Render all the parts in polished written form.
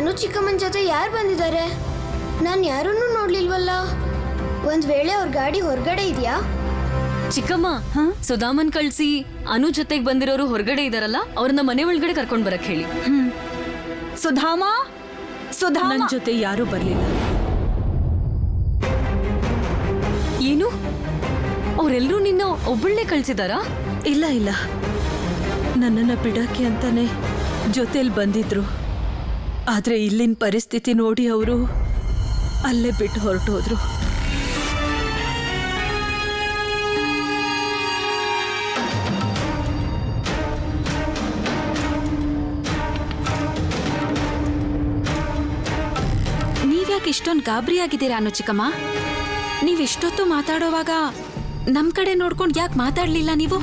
ಅನು ಚಿಕ್ಕಮ್ಮನ ಜೊತೆ ಯಾರು ಬಂದಿದ್ದಾರೆ? ನಾನು ಯಾರನ್ನೂ ನೋಡ್ಲಿಲ್ವಲ್ಲ. ಒಂದ್ ವೇಳೆ ಅವ್ರ ಗಾಡಿ ಹೊರಗಡೆ ಇದೆಯಾ? ಚಿಕ್ಕಮ್ಮ, ಸುಧಾಮನ್ ಕಳ್ಸಿ ಅನು ಜೊತೆಗೆ ಬಂದಿರೋರು ಹೊರಗಡೆ ಇದಾರಲ್ಲ, ಅವ್ರನ್ನ ಮನೆ ಒಳಗಡೆ ಕರ್ಕೊಂಡ್ ಬರಕ್ ಹೇಳಿ. ಸುಧಾಮ, ನನ್ನ ಜೊತೆ ಯಾರೂ ಬರ್ಲಿಲ್ಲ. ಏನು, ಅವ್ರೆಲ್ರೂ ನಿನ್ನ ಒಬ್ಬಳನ್ನೇ ಕಳ್ಸಿದಾರಾ? ಇಲ್ಲ ಇಲ್ಲ, ನನ್ನನ್ನ ಬಿಡಕ್ಕೆ ಅಂತಾನೆ ಜೊತೆಲಿ ಬಂದಿದ್ರು. ಆದ್ರೆ ಇಲ್ಲಿನ ಪರಿಸ್ಥಿತಿ ನೋಡಿ ಅವರು ಅಲ್ಲೇ ಬಿಟ್ಟು ಹೊರಟೋದ್ರು. ನೀವ್ಯಾಕೆ ಇಷ್ಟೊಂದು ಗಾಬರಿ ಆಗಿದ್ದೀರಾ ಅನು ಚಿಕ್ಕಮ್ಮ? ನೀವಿಷ್ಟೊತ್ತು ಮಾತಾಡೋವಾಗ ನಮ್ ಕಡೆ ನೋಡ್ಕೊಂಡು ಯಾಕೆ ಮಾತಾಡ್ಲಿಲ್ಲ ನೀವು?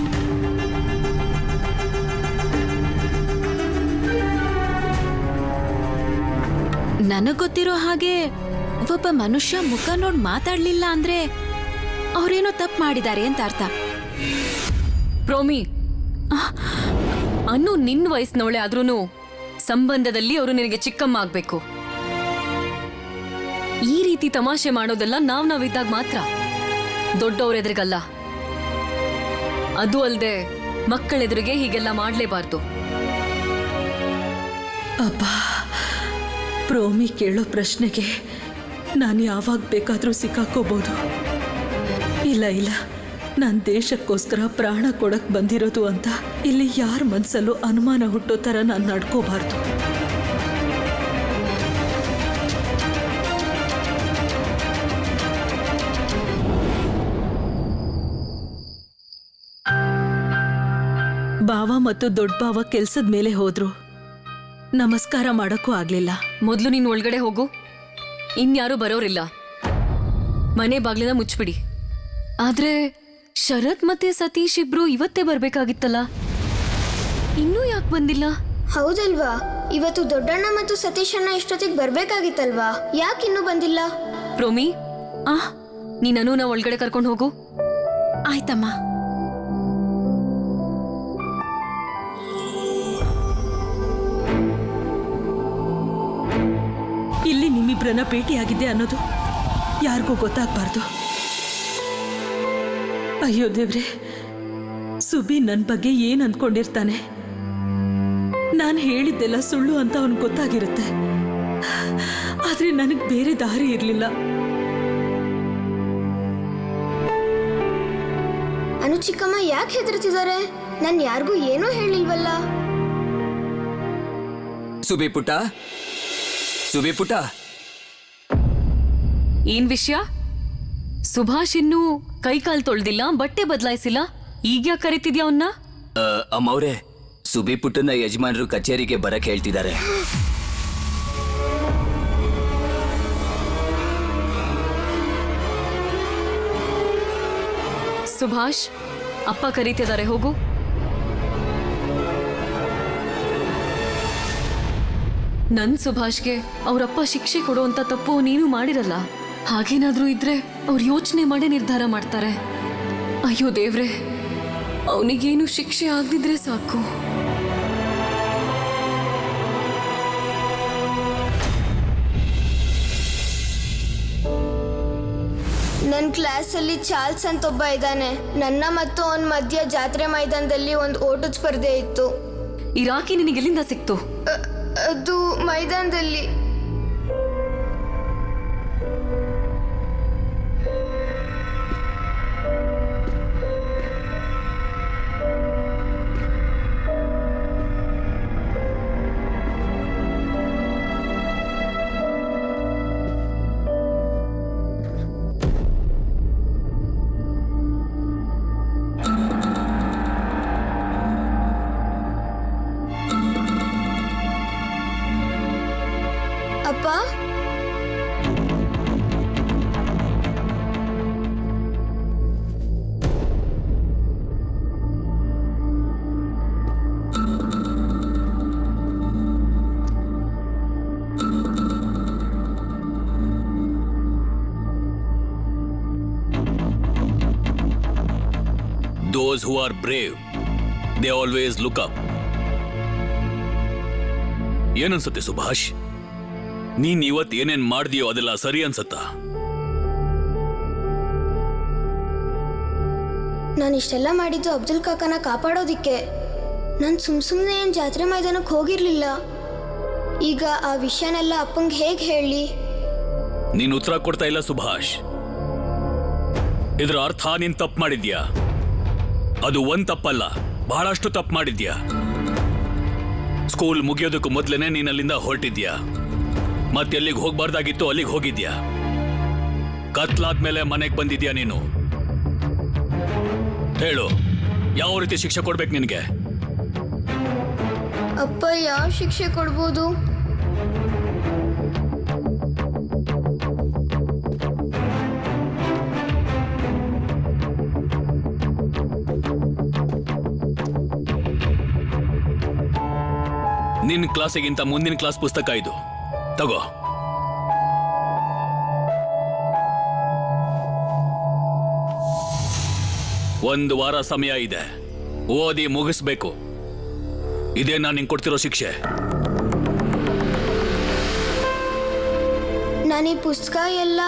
ನನಗ್ ಗೊತ್ತಿರೋ ಹಾಗೆ ಒಬ್ಬ ಮನುಷ್ಯ ಮುಖ ನೋಡ್ ಮಾತಾಡ್ಲಿಲ್ಲ ಅಂದ್ರೆ ಅವ್ರೇನೋ ತಪ್ಪು ಮಾಡಿದ್ದಾರೆ ಅಂತ ಅರ್ಥ. ಪ್ರೋಮಿ, ಅನ್ನು ನಿನ್ನ ವಯಸ್ಸಿನವಳೆ ಆದ್ರೂನು ಸಂಬಂಧದಲ್ಲಿ ಅವರು ನಿನಗೆ ಚಿಕ್ಕಮ್ಮ ಆಗ್ಬೇಕು. ಈ ರೀತಿ ತಮಾಷೆ ಮಾಡೋದೆಲ್ಲ ನಾವಿದ್ದಾಗ ಮಾತ್ರ, ದೊಡ್ಡವರೆದುರಿಗಲ್ಲ. ಅದು ಅಲ್ಲದೆ ಮಕ್ಕಳೆದುರಿಗೆ ಹೀಗೆಲ್ಲ ಮಾಡ್ಲೇಬಾರ್ದು. ಅಪ್ಪ, ಪ್ರೋಮಿ ಕೇಳೋ ಪ್ರಶ್ನೆಗೆ ನಾನು ಯಾವಾಗ ಬೇಕಾದರೂ ಸಿಕ್ಕಾಕೋಬಹುದು. ಇಲ್ಲ ಇಲ್ಲ, ನಾನು ದೇಶಕ್ಕೋಸ್ಕರ ಪ್ರಾಣ ಕೊಡಕ್ ಬಂದಿರೋದು ಅಂತ ಇಲ್ಲಿ ಯಾರ ಮನಸ್ಸಲ್ಲೂ ಅನುಮಾನ ಹುಟ್ಟೋ ಥರ ನಾನು ನಡ್ಕೋಬಾರ್ದು. ಬಾವ ಮತ್ತು ದೊಡ್ಡ ಬಾವ ಕೆಲ್ಸದ ಮೇಲೆ ಹೋದ್ರು. ನಮಸ್ಕಾರ ಮಾಡಕ್ಕೂ ಆಗ್ಲಿಲ್ಲ. ಮೊದಲು ನೀನು ಒಳಗಡೆ ಹೋಗು, ಇನ್ಯಾರೂ ಬರೋರಿಲ್ಲ. ಮನೆ ಬಾಗ್ಲನ್ನ ಮುಚ್ಚಿಬಿಡಿ. ಆದ್ರೆ ಶರತ್ ಮತ್ತೆ ಸತೀಶ್ ಇಬ್ರು ಇವತ್ತೇ ಬರ್ಬೇಕಾಗಿತ್ತಲ್ಲ, ಇನ್ನೂ ಯಾಕೆ ಬಂದಿಲ್ಲ? ಹೌದಲ್ವಾ, ಇವತ್ತು ದೊಡ್ಡಣ್ಣ ಮತ್ತು ಸತೀಶಣ್ಣ ಇಷ್ಟೊತ್ತಿಗೆ ಬರ್ಬೇಕಾಗಿತ್ತಲ್ವಾ? ಯಾಕೆ ಇನ್ನೂ ಬಂದಿಲ್ಲ? ಪ್ರೋಮಿ, ನೀನೂ ನಾ ಒಳಗಡೆ ಕರ್ಕೊಂಡು ಹೋಗು. ಆಯ್ತಮ್ಮ. ಇಲ್ಲಿ ನಿಮ್ಮಿಬ್ರನ್ನ ಭೇಟಿಯಾಗಿದ್ದೆ ಅನ್ನೋದು ಯಾರಿಗೂ ಗೊತ್ತಾಗಬಾರ್ದು. ಅಯ್ಯೋ ದೇವ್ರೆ, ಸುಬಿ ನನ್ನ ಬಗ್ಗೆ ಏನ್ ಅಂದ್ಕೊಂಡಿರ್ತಾನೆ? ನಾನು ಹೇಳಿದ್ದೆಲ್ಲ ಸುಳ್ಳು ಅಂತ ಅವನಿಗೆ ಗೊತ್ತಾಗಿರುತ್ತೆ. ಆದ್ರೆ ನನಗೆ ಬೇರೆ ದಾರಿ ಇರಲಿಲ್ಲ. ಅನು ಚಿಕ್ಕಮ್ಮ ಯಾಕೆ ಹೆದರ್ತಿದ್ದಾರೆ? ನಾನು ಯಾರಿಗೂ ಏನೂ ಹೇಳಿಲ್ವಲ್ಲ. ಸುಬಿ ಪುಟ್ಟ, ಸುಬಿ ಪುಟ್ಟ, ಏನ್ ವಿಷಯ? ಸುಭಾಷ್ ಇನ್ನೂ ಕೈಕಾಲು ತೊಳ್ದಿಲ್ಲ, ಬಟ್ಟೆ ಬದಲಾಯಿಸಿಲ್ಲ, ಈಗ ಯಾಕೆ ಕರಿತಿದ್ಯಾ ಅವನ್ನ? ಅಮ್ಮವ್ರೆ, ಸುಬಿ ಪುಟ್ಟನ ಯಜಮಾನರು ಕಚೇರಿಗೆ ಬರಕ್ ಹೇಳ್ತಿದ್ದಾರೆ. ಸುಭಾಷ್, ಅಪ್ಪ ಕರೀತಿದ್ದಾರೆ, ಹೋಗು. ನನ್ ಸುಭಾಷ್ಗೆ ಅವರಪ್ಪ ಶಿಕ್ಷೆ ಕೊಡುವಂತ ತಪ್ಪು ನೀನು ಮಾಡಿರಲ್ಲ. ಹಾಗೇನಾದ್ರೂ ಇದ್ರೆ ಅವ್ರು ಯೋಚನೆ ಮಾಡಿ ನಿರ್ಧಾರ ಮಾಡ್ತಾರೆ. ಅಯ್ಯೋ ದೇವ್ರೆ, ಅವನಿಗೇನು ಶಿಕ್ಷೆ ಆಗದಿದ್ರೆ ಸಾಕು. ನನ್ನ ಕ್ಲಾಸಲ್ಲಿ ಚಾರ್ಲ್ಸ್ ಅಂತ ಒಬ್ಬ ಇದ್ದಾನೆ. ನನ್ನ ಮತ್ತು ಅವನ ಮಧ್ಯ ಜಾತ್ರೆ ಮೈದಾನದಲ್ಲಿ ಒಂದು ಓಟದ ಸ್ಪರ್ಧೆ ಇತ್ತು. ಈ ರಾಖಿ ನಿನಗೆಲ್ಲಿಂದ ಸಿಕ್ತು? ಅದು ಮೈದಾನದಲ್ಲಿ. ಅಪ್ಪ, Those who are brave, they always look up. ಏನನ್ಸುತ್ತೆ Subhash? ನೀನ್ ಇವತ್ ಏನೇನ್ ಮಾಡ್ದಿಯೋ ಅದೆಲ್ಲ ಸರಿ ಅನ್ಸತ್ತಾ? ನಾನು ಇಷ್ಟೆಲ್ಲ ಮಾಡಿದ್ದು ಅಬ್ದುಲ್ ಕಾಕನ ಕಾಪಾಡೋದಿಕ್ಕೆ. ನಾನು ಸುಮ್ಮನೆ ಏನು ಜಾತ್ರೆ ಮೈದಾನಕ್ಕೆ ಹೋಗಿರ್ಲಿಲ್ಲ. ಈಗ ಆ ವಿಷಯನೆಲ್ಲ ಅಪ್ಪಂಗೆ ಹೇಗೆ ಹೇಳಿ? ನೀನ್ ಉತ್ತರ ಕೊಡ್ತಾ ಇಲ್ಲ ಸುಭಾಷ್. ಇದ್ರ ಅರ್ಥ ನೀನ್ ತಪ್ಪು ಮಾಡಿದ್ಯಾ. ಅದು ಒಂದ್ ತಪ್ಪಲ್ಲ, ಬಹಳಷ್ಟು ತಪ್ಪು ಮಾಡಿದ್ಯಾ. ಸ್ಕೂಲ್ ಮುಗಿಯೋದಕ್ಕೂ ಮೊದ್ಲೇನೆ ನೀನ್ ಅಲ್ಲಿಂದ ಹೊರಟಿದ್ಯಾ. ಮತ್ತೆಲ್ಲಿಗೆ ಹೋಗ್ಬಾರ್ದಾಗಿತ್ತು ಅಲ್ಲಿಗೆ ಹೋಗಿದ್ಯಾ. ಕತ್ಲಾದ್ಮೇಲೆ ಮನೆಗೆ ಬಂದಿದ್ಯಾ ನೀನು. ಹೇಳು, ಯಾವ ರೀತಿ ಶಿಕ್ಷೆ ಕೊಡ್ಬೇಕು ನಿನಗೆ? ಅಪ್ಪ ಯಾವ ಶಿಕ್ಷೆ ಕೊಡ್ಬೋದು? ನಿನ್ನ ಕ್ಲಾಸಿಗಿಂತ ಮುಂದಿನ ಕ್ಲಾಸ್ ಪುಸ್ತಕ ಇದು ತಗೋ. ಒಂದು ವಾರ ಸಮಯ ಇದೆ, ಓದಿ ಮುಗಿಸ್ಬೇಕು. ಇದೇ ನಾನು ನಿಂಗೆ ಕೊಡ್ತಿರೋ ಶಿಕ್ಷೆ. ನಾನು ಈ ಪುಸ್ತಕ ಎಲ್ಲ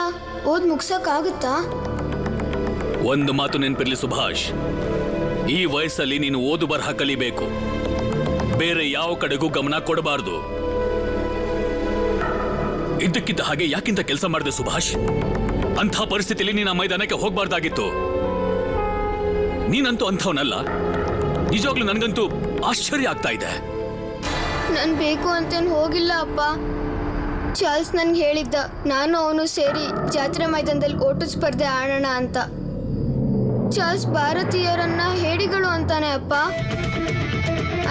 ಓದ್ ಮುಗ್ಸಕ್ಕಾಗುತ್ತಾ? ಒಂದು ಮಾತು ನೆನಪಿರ್ಲಿ ಸುಭಾಷ್, ಈ ವಯಸ್ಸಲ್ಲಿ ನೀನು ಓದು ಬರಹ ಕಲಿಬೇಕು. ಬೇರೆ ಯಾವ ಕಡೆಗೂ ಗಮನ ಕೊಡಬಾರ್ದು. ಇದ್ದಕ್ಕಿದ್ದ ಹಾಗೆ ಯಾಕಿಂತ ಕೆಲಸ ಮಾಡಿದೆ ಸುಭಾಷ್? ಅಂಥ ಪರಿಸ್ಥಿತಿಯಲ್ಲಿ ನೀನು ಆ ಮೈದಾನಕ್ಕೆ ಹೋಗ್ಬಾರ್ದಾಗಿತ್ತು. ನೀನಂತೂ ಅಂಥವನಲ್ಲ. ನಿಜವಾಗ್ಲೂ ನನಗಂತೂ ಆಶ್ಚರ್ಯ ಆಗ್ತಾ ಇದೆ. ನಾನು ಬೇಕು ಅಂತೇನು ಹೋಗಿಲ್ಲ ಅಪ್ಪ. ಚಾರ್ಲ್ಸ್ ನನ್ಗೆ ಹೇಳಿದ್ದ, ನಾನು ಅವನು ಸೇರಿ ಜಾತ್ರೆ ಮೈದಾನದಲ್ಲಿ ಓಟದ ಸ್ಪರ್ಧೆ ಆಡೋಣ ಅಂತ. ಚಾರ್ಲ್ಸ್ ಭಾರತೀಯರನ್ನ ಹೇಡಿಗಳು ಅಂತಾನೆ ಅಪ್ಪ.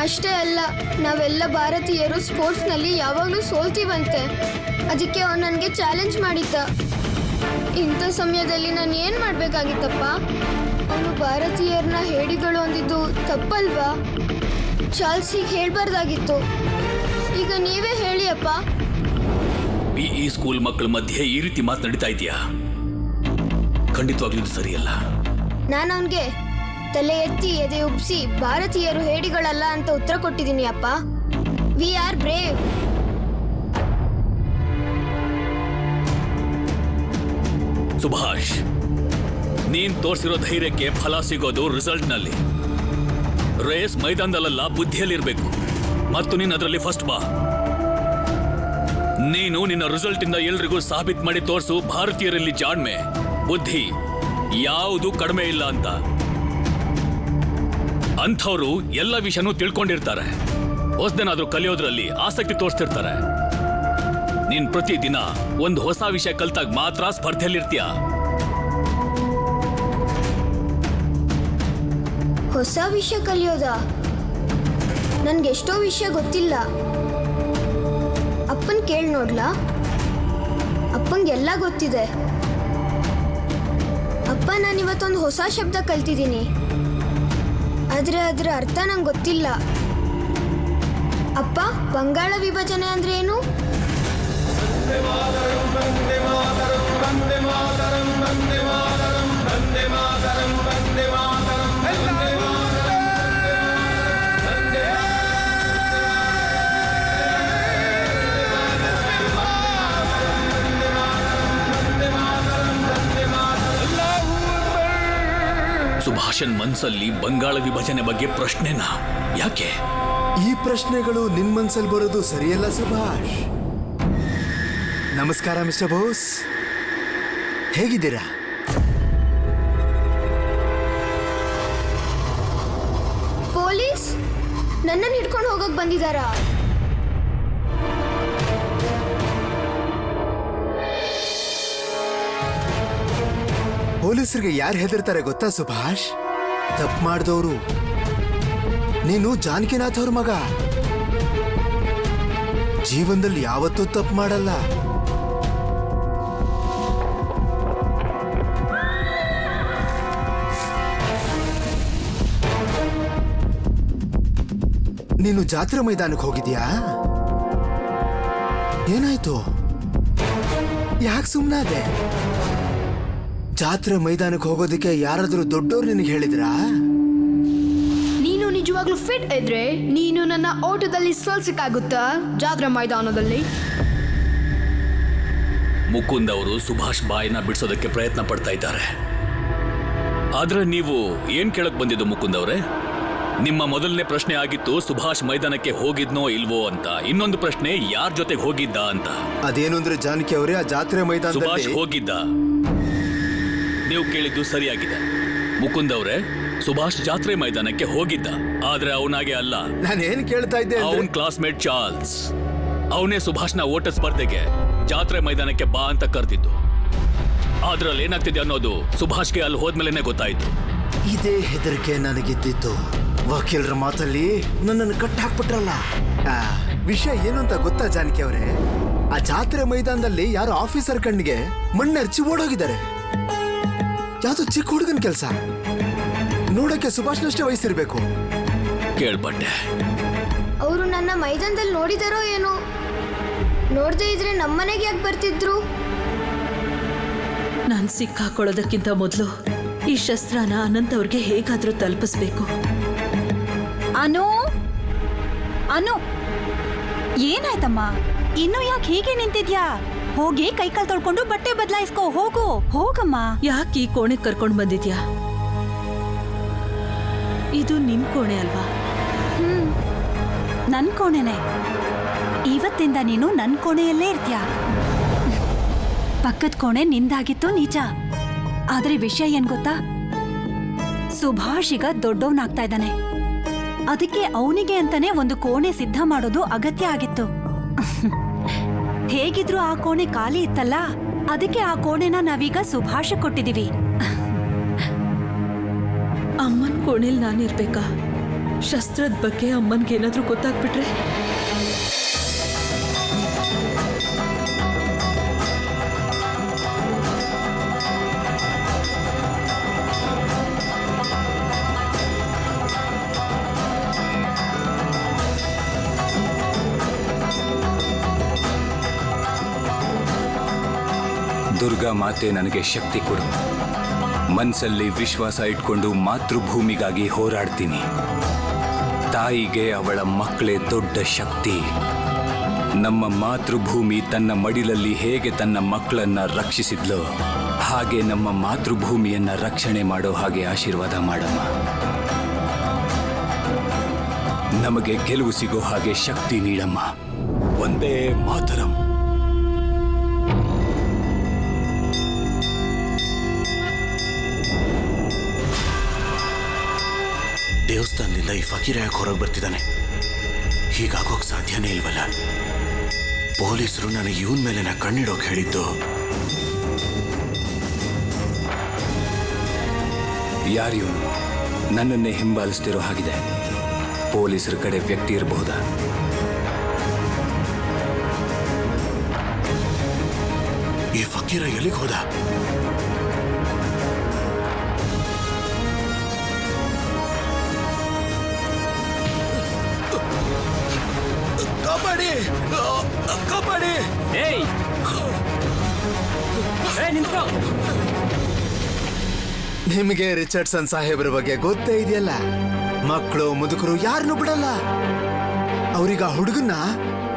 ಅಷ್ಟೇ ಅಲ್ಲ, ನಾವೆಲ್ಲ ಭಾರತೀಯರು ಸ್ಪೋರ್ಟ್ಸ್ನಲ್ಲಿ ಯಾವಾಗಲೂ ಸೋಲ್ತೀವಂತೆ. ಅದಕ್ಕೆ ಅವನು ನನಗೆ ಚಾಲೆಂಜ್ ಮಾಡಿದ್ದ. ಇಂಥ ಸಮಯದಲ್ಲಿ ನಾನು ಏನು ಮಾಡಬೇಕಾಗಿತ್ತಪ್ಪ? ಅವನು ಭಾರತೀಯರನ್ನ ಹೇಡಿಗಳು ಅಂದಿದ್ದು ತಪ್ಪಲ್ವಾ? ಚಾರ್ಲ್ಸಿಗೆ ಹೇಳ್ಬಾರ್ದಾಗಿತ್ತು. ಈಗ ನೀವೇ ಹೇಳಿ ಅಪ್ಪ. ಈ ಸ್ಕೂಲ್ ಮಕ್ಕಳ ಮಧ್ಯೆ ಈ ರೀತಿ ಮಾತನಾಡ್ತಾ ಇದೆಯಾ? ಖಂಡಿತವಾಗ್ಲೂ ಇದು ಸರಿಯಲ್ಲ. ನಾನು ಅವನಿಗೆ ತಲೆ ಎತ್ತಿ ಎದೆ ಉಬ್ಬಿಸಿ ಭಾರತೀಯರು ಹೇಡಿಗಳಲ್ಲ ಅಂತ ಉತ್ತರ ಕೊಟ್ಟಿದ್ದೀನಿ ಅಪ್ಪ. We are brave. ಸುಭಾಷ್, ನೀನ್ ತೋರಿಸಿರೋ ಧೈರ್ಯಕ್ಕೆ ಫಲ ಸಿಗೋದು ರಿಸಲ್ಟ್ನಲ್ಲಿ. ರೇಸ್ ಮೈದಾನದಲ್ಲ, ಬುದ್ಧಿಯಲ್ಲಿರ್ಬೇಕು. ಮತ್ತು ನೀನ್ ಅದರಲ್ಲಿ ಫಸ್ಟ್ ಬಾ. ನೀನು ನಿನ್ನ ರಿಸಲ್ಟ್ ಇಂದ ಎಲ್ರಿಗೂ ಸಾಬೀತ್ ಮಾಡಿ ತೋರಿಸು, ಭಾರತೀಯರಲ್ಲಿ ಜಾಣ್ಮೆ, ಬುದ್ಧಿ ಯಾವುದು ಕಡಿಮೆ ಇಲ್ಲ ಅಂತ. ಅಂಥವ್ರು ಎಲ್ಲ ವಿಷಯನೂ ತಿಳ್ಕೊಂಡಿರ್ತಾರೆ. ಹೊಸದೇನಾದ್ರೂ ಕಲಿಯೋದ್ರಲ್ಲಿ ಆಸಕ್ತಿ ತೋರಿಸ್ತಿರ್ತಾರೆ. ನೀನ್ ಪ್ರತಿದಿನ ಒಂದು ಹೊಸ ವಿಷಯ ಕಲ್ತಾಗ ಮಾತ್ರ ಸ್ಪರ್ಧೆಯಲ್ಲಿರ್ತೀಯ. ಹೊಸ ವಿಷಯ ಕಲಿಯೋದಾ? ನನ್ಗೆಷ್ಟೋ ವಿಷಯ ಗೊತ್ತಿಲ್ಲ. ಅಪ್ಪನ್ ಕೇಳಿ ನೋಡ್ಲಾ? ಅಪ್ಪಂಗೆಲ್ಲ ಗೊತ್ತಿದೆ. ಅಪ್ಪ, ನಾನಿವತ್ತೊಂದು ಹೊಸ ಶಬ್ದ ಕಲ್ತಿದ್ದೀನಿ, ಆದರೆ ಅದರ ಅರ್ಥ ನಂಗೆ ಗೊತ್ತಿಲ್ಲ. ಅಪ್ಪ, ಬಂಗಾಳ ವಿಭಜನೆ ಅಂದ್ರೆ ಏನು? ಸುಭಾಷನ್ ಮನ್ಸಲ್ಲಿ ಬಂಗಾಳ ವಿಭಜನೆ ಬಗ್ಗೆ ಪ್ರಶ್ನೆನಾ? ಯಾಕೆ? ಈ ಪ್ರಶ್ನೆಗಳು ನಿನ್ ಮನ್ಸಲ್ಲಿ ಬರೋದು ಸರಿಯಲ್ಲ ಸುಭಾಷ್. ನಮಸ್ಕಾರ ಮಿಸ್ಟರ್ ಬೋಸ್, ಹೇಗಿದ್ದೀರಾ? ಪೊಲೀಸ್ ನನ್ನನ್ನು ಹಿಡ್ಕೊಂಡು ಹೋಗಕ್ ಬಂದಿದ್ದಾರಾ? ಪೊಲೀಸರಿಗೆ ಯಾರು ಹೆದರ್ತಾರೆ ಗೊತ್ತಾ ಸುಭಾಷ್? ತಪ್ಪು ಮಾಡಿದವರು. ನೀನು ಜಾನಕಿನಾಥ್ ಅವ್ರ ಮಗ. ಜೀವನದಲ್ಲಿ ಯಾವತ್ತೂ ತಪ್ಪು ಮಾಡಲ್ಲ. ನೀನು ಜಾತ್ರೆ ಮೈದಾನಕ್ಕೆ ಹೋಗಿದ್ಯಾ? ಏನಾಯ್ತು? ಯಾಕೆ ಸುಮ್ಮನಾದೆ? ಜಾತ್ರೆ ಮೈದಾನಕ್ಕೆ ಹೋಗೋದಕ್ಕೆ ಯಾರಾದ್ರೂ ದೊಡ್ಡವ್ರು ನಿನಗೆ ಹೇಳಿದ್ರಾ? ನೀನು ನಿಜವಾಗ್ಲೂ ಫಿಟ್ ಇದ್ರೆ ನೀನು ನನ್ನ ಓಟದಲ್ಲಿ ಸೋಲ್ಸಕ್ಕಾಗುತ್ತಾ ಜಾತ್ರೆ ಮೈದಾನದಲ್ಲಿ? ಮುಕುಂದ್ ಅವರು ಸುಭಾಷ್ ಬಾಯಿನ ಬಿಡಿಸೋದಕ್ಕೆ ಪ್ರಯತ್ನ ಪಡ್ತಾ ಇದ್ದಾರೆ. ಆದ್ರೆ ನೀವು ಏನ್ ಕೇಳಕ್ ಬಂದಿದ್ದು ಮುಕುಂದ್ ಅವರೇ? ನಿಮ್ಮ ಮೊದಲನೇ ಪ್ರಶ್ನೆ ಆಗಿತ್ತು ಸುಭಾಷ್ ಮೈದಾನಕ್ಕೆ ಹೋಗಿದ್ನೋ ಇಲ್ವೋ ಅಂತ. ಇನ್ನೊಂದು ಪ್ರಶ್ನೆ ಯಾರ ಜೊತೆಗೆ ಹೋಗಿದ್ದ ಅಂತ. ಅದೇನು ಅಂದ್ರೆ ಜಾನಕಿ ಅವರೇ, ಆ ಜಾತ್ರೆ ಸುಭಾಷ್ ಮೈದಾನದಲ್ಲಿ ಹೋಗಿದ್ದ. ನೀವು ಕೇಳಿದ್ದು ಸರಿಯಾಗಿದೆ ಮುಕುಂದ್ ಅವರೇ. ಸುಭಾಷ್ ಜಾತ್ರೆ ಮೈದಾನಕ್ಕೆ ಹೋಗಿದ್ದ, ಆದ್ರೆ ಅವನಾಗೆ ಅಲ್ಲ. ನಾನು ಏನ್ ಕೇಳ್ತಾ ಇದ್ದೆ ಅಂದ್ರೆ- ಅವನ್ ಕ್ಲಾಸ್ಮೇಟ್ ಚಾರ್ಲ್ಸ್, ಅವನೇ ಸುಭಾಷ್ನ ಓಟ ಸ್ಪರ್ಧೆಗೆ ಜಾತ್ರೆ ಮೈದಾನಕ್ಕೆ ಬಾ ಅಂತ ಕರೆದಿದ್ದು. ಅದ್ರಲ್ಲಿ ಏನಾಗ್ತಿದೆ ಅನ್ನೋದು ಸುಭಾಷ್ಗೆ ಅಲ್ಲಿ ಹೋದ್ಮೇಲೆ ಗೊತ್ತಾಯ್ತು. ಇದೇ ಹೆದರಿಕೆ ನನಗಿದ್ದಿತ್ತು. ವಕೀಲರ ಮಾತಲ್ಲಿ ನನ್ನನ್ನು ಕಟ್ಟಿ ಹಾಕ್ಬಿಟ್ರಲ್ಲ. ವಿಷಯ ಏನು ಅಂತ ಗೊತ್ತಾ ಜಾನಕಿ ಅವರೇ? ಆ ಜಾತ್ರೆ ಮೈದಾನದಲ್ಲಿ ಯಾರೋ ಆಫೀಸರ್ ಕಣ್ಣಿಗೆ ಮಣ್ಣೆರ್ಚಿ ಓಡೋಗಿದ್ದಾರೆ. ಯಾವ್ದೋ ಚಿಕ್ಕ ಹುಡುಗನ ಕೆಲಸ. ನೋಡಕ್ಕೆ ಸುಭಾಷ್ನಷ್ಟೇ ವಯಸ್ಸಿರ್ಬೇಕು. ಕೇಳ್ಪಟ್ಟೆ. ಅವರು ನನ್ನ ಮೈದಾನದಲ್ಲಿ ನೋಡಿದಾರೋ ಏನೋ. ನೋಡದೇ ಇದ್ರೆ ನಮ್ಮನೆಗೆ ಯಾಕೆ ಬರ್ತಿದ್ರು? ನಾನು ಸಿಕ್ಕಾಕೊಳ್ಳೋದಕ್ಕಿಂತ ಮೊದಲು ಈ ಶಸ್ತ್ರನ ಅನಂತ್ ಅವ್ರಿಗೆ ಹೇಗಾದ್ರೂ ತಲುಪಿಸ್ಬೇಕು. ಅನು ಅನು, ಏನಾಯ್ತಮ್ಮ? ಇನ್ನು ಯಾಕೆ ಹೀಗೆ ನಿಂತಿದ್ಯಾ? ಹೋಗಿ ಕೈಕಾಲು ತೊಳ್ಕೊಂಡು ಬಟ್ಟೆ ಬದಲಾಯಿಸ್ಕೋ. ಹೋಗು, ಹೋಗಮ್ಮ. ಯಾಕೆ ಈ ಕೋಣೆ ಕರ್ಕೊಂಡು ಬಂದಿದ್ಯಾ? ಇದು ನಿನ್ ಕೋಣೆ ಅಲ್ವಾ? ನನ್ ಕೋಣೆನೆ. ಇವತ್ತಿಂದ ನೀನು ನನ್ ಕೋಣೆಯಲ್ಲೇ ಇರ್ತೀಯ. ಪಕ್ಕದ ಕೋಣೆ ನಿಂದಾಗಿತ್ತು ನಿಜ, ಆದ್ರೆ ವಿಷಯ ಏನ್ ಗೊತ್ತಾ? ಸುಭಾಷ್ ಈಗ ದೊಡ್ಡವನಾಗ್ತಾ ಇದ್ದಾನೆ. ಅದಕ್ಕೆ ಅವನಿಗೆ ಅಂತಾನೆ ಒಂದು ಕೋಣೆ ಸಿದ್ಧ ಮಾಡೋದು ಅಗತ್ಯ ಆಗಿತ್ತು. ಹೇಗಿದ್ರು ಆ ಕೋಣೆ ಖಾಲಿ ಇತ್ತಲ್ಲ, ಅದಕ್ಕೆ ಆ ಕೋಣೆನ ನಾವೀಗ ಸುಭಾಷ್ ಕೊಟ್ಟಿದೀವಿ. ಅಮ್ಮನ್ ಕೋಣೆಲ್ ನಾನಿರ್ಬೇಕಾ? ಶಸ್ತ್ರದ ಬಗ್ಗೆ ಅಮ್ಮನ್ಗೆ ಏನಾದ್ರೂ ಗೊತ್ತಾಗ್ಬಿಟ್ರೆ? ದುರ್ಗಾ ಮಾತೆ ನನಗೆ ಶಕ್ತಿ ಕೊಡು. ಮನಸ್ಸಲ್ಲಿ ವಿಶ್ವಾಸ ಇಟ್ಕೊಂಡು ಮಾತೃಭೂಮಿಗಾಗಿ ಹೋರಾಡ್ತೀನಿ. ತಾಯಿಗೆ ಅವಳ ಮಕ್ಕಳೇ ದೊಡ್ಡ ಶಕ್ತಿ. ನಮ್ಮ ಮಾತೃಭೂಮಿ ತನ್ನ ಮಡಿಲಲ್ಲಿ ಹೇಗೆ ತನ್ನ ಮಕ್ಕಳನ್ನ ರಕ್ಷಿಸಿದ್ಲೋ ಹಾಗೆ ನಮ್ಮ ಮಾತೃಭೂಮಿಯನ್ನ ರಕ್ಷಣೆ ಮಾಡೋ ಹಾಗೆ ಆಶೀರ್ವಾದ ಮಾಡಮ್ಮ. ನಮಗೆ ಗೆಲುವು ಸಿಗೋ ಹಾಗೆ ಶಕ್ತಿ ನೀಡಮ್ಮ. ಒಂದೇ ಮಾತರಂ. ದೇವಸ್ಥಾನದಿಂದ ಈ ಫಕೀರ ಯಾಕೆ ಹೊರಗೆ ಬರ್ತಿದ್ದಾನೆ? ಹೀಗಾಗೋಕ್ ಸಾಧ್ಯನೇ ಇಲ್ವಲ್ಲ. ಪೊಲೀಸರು ನನಗೆ ಇವನ್ ಮೇಲೆ ನಾ ಕಣ್ಣಿಡೋಕೆ ಹೇಳಿದ್ದು. ಯಾರಿವನು? ನನ್ನನ್ನೇ ಹಿಂಬಾಲಿಸ್ತಿರೋ ಹಾಗಿದೆ. ಪೊಲೀಸರ ಕಡೆ ವ್ಯಕ್ತಿ ಇರಬಹುದಾ? ಈ ಫಕೀರ ಎಲ್ಲಿಗೆ ಹೋದ? ಕಾಪಾಡಿ, ಕಾಪಾಡಿ! ನಿಮಗೆ ರಿಚರ್ಡ್ಸನ್ ಸಾಹೇಬ್ರ ಬಗ್ಗೆ ಗೊತ್ತೇ ಇದೆಯಲ್ಲ. ಮಕ್ಕಳು ಮುದುಕರು ಯಾರನ್ನು ಬಿಡಲ್ಲ. ಅವ್ರೀಗ ಹುಡುಗನ್ನ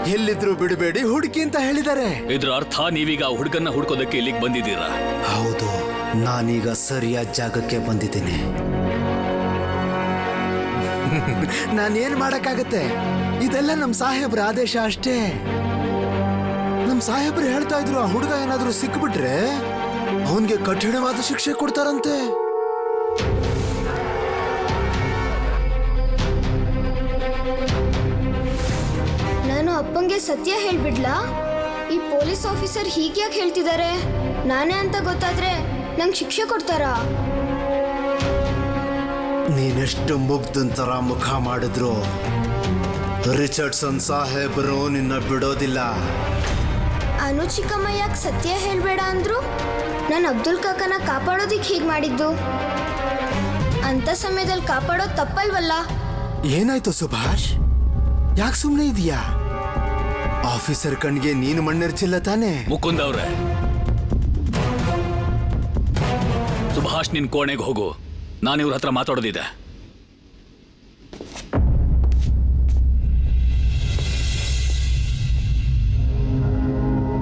ಎಲ್ಲಿದ್ರು ಬಿಡಬೇಡಿ ಹುಡುಕಿ ಅಂತ ಹೇಳಿದ್ದಾರೆ. ಇದ್ರ ಅರ್ಥ ನೀವೀಗ ಹುಡುಗನ್ನ ಹುಡ್ಕೋದಕ್ಕೆ ಇಲ್ಲಿಗೆ ಬಂದಿದ್ದೀರಾ? ಹೌದು, ನಾನೀಗ ಸರಿಯಾದ ಜಾಗಕ್ಕೆ ಬಂದಿದ್ದೀನಿ. ನಾನೇನ್ ಮಾಡಕ್ಕಾಗತ್ತೆ? ಇದೆಲ್ಲ ನಮ್ ಸಾಹೇಬ್ರ ಆದೇಶ ಅಷ್ಟೇ. ನಮ್ ಸಾಹೇಬ್ರು ಹೇಳ್ತಾ ಇದ್ರು, ಆ ಹುಡುಗ ಏನಾದ್ರೂ ಸಿಕ್ಬಿಟ್ರೆ ಅವನ್ಗೆ ಕಠಿಣವಾದ ಶಿಕ್ಷೆ ಕೊಡ್ತಾರಂತೆ. ನಾನು ಅಪ್ಪಂಗೆ ಸತ್ಯ ಹೇಳ್ಬಿಡ್ಲಾ? ಈ ಪೊಲೀಸ್ ಆಫೀಸರ್ ಹೀಗ್ಯಾಕೆ ಹೇಳ್ತಿದ್ದಾರೆ? ನಾನೇ ಅಂತ ಗೊತ್ತಾದ್ರೆ ನಂಗೆ ಶಿಕ್ಷೆ ಕೊಡ್ತಾರಾ? ನೀನೆಷ್ಟು ಮುಗ್ಧಂತರ ಮುಖ ಮಾಡಿದ್ರು ರಿಚರ್ಡ್ಸನ್ ಸಾಹೇಬರು ನಿನ್ನ ಬಿಡೋದಿಲ್ಲ. ಅನು ಚಿಕ್ಕಮ್ಮ ಯಾಕೆ ಸತ್ಯ ಹೇಳ್ಬೇಡ ಅಂದ್ರು? ನಾನು ಅಬ್ದುಲ್ ಕಾಕನ ಕಾಪಾಡೋದಿಕ್ ಹೀಗೆ ಮಾಡಿದ್ದು. ಅಂತ ಸಮಯದಲ್ಲಿ ಕಾಪಾಡೋದು ತಪ್ಪಲ್ವಲ್ಲ? ಏನಾಯ್ತು ಸುಭಾಷ್? ಯಾಕೆ ಸುಮ್ಮನೆ ಇದೀಯಾ? ಆಫೀಸರ್ ಕಣ್ಗೆ ನೀನು ಮಣ್ಣೆರ್ಚಿಲ್ಲ ತಾನೆ? ಮುಕುಂದ್ ಅವ್ರೆ, ಸುಭಾಷ್ ನಿನ್ ಕೋಣೆಗೆ ಹೋಗು. ನಾನು ಇವ್ರ ಹತ್ರ ಮಾತಾಡೋದಿದೆ.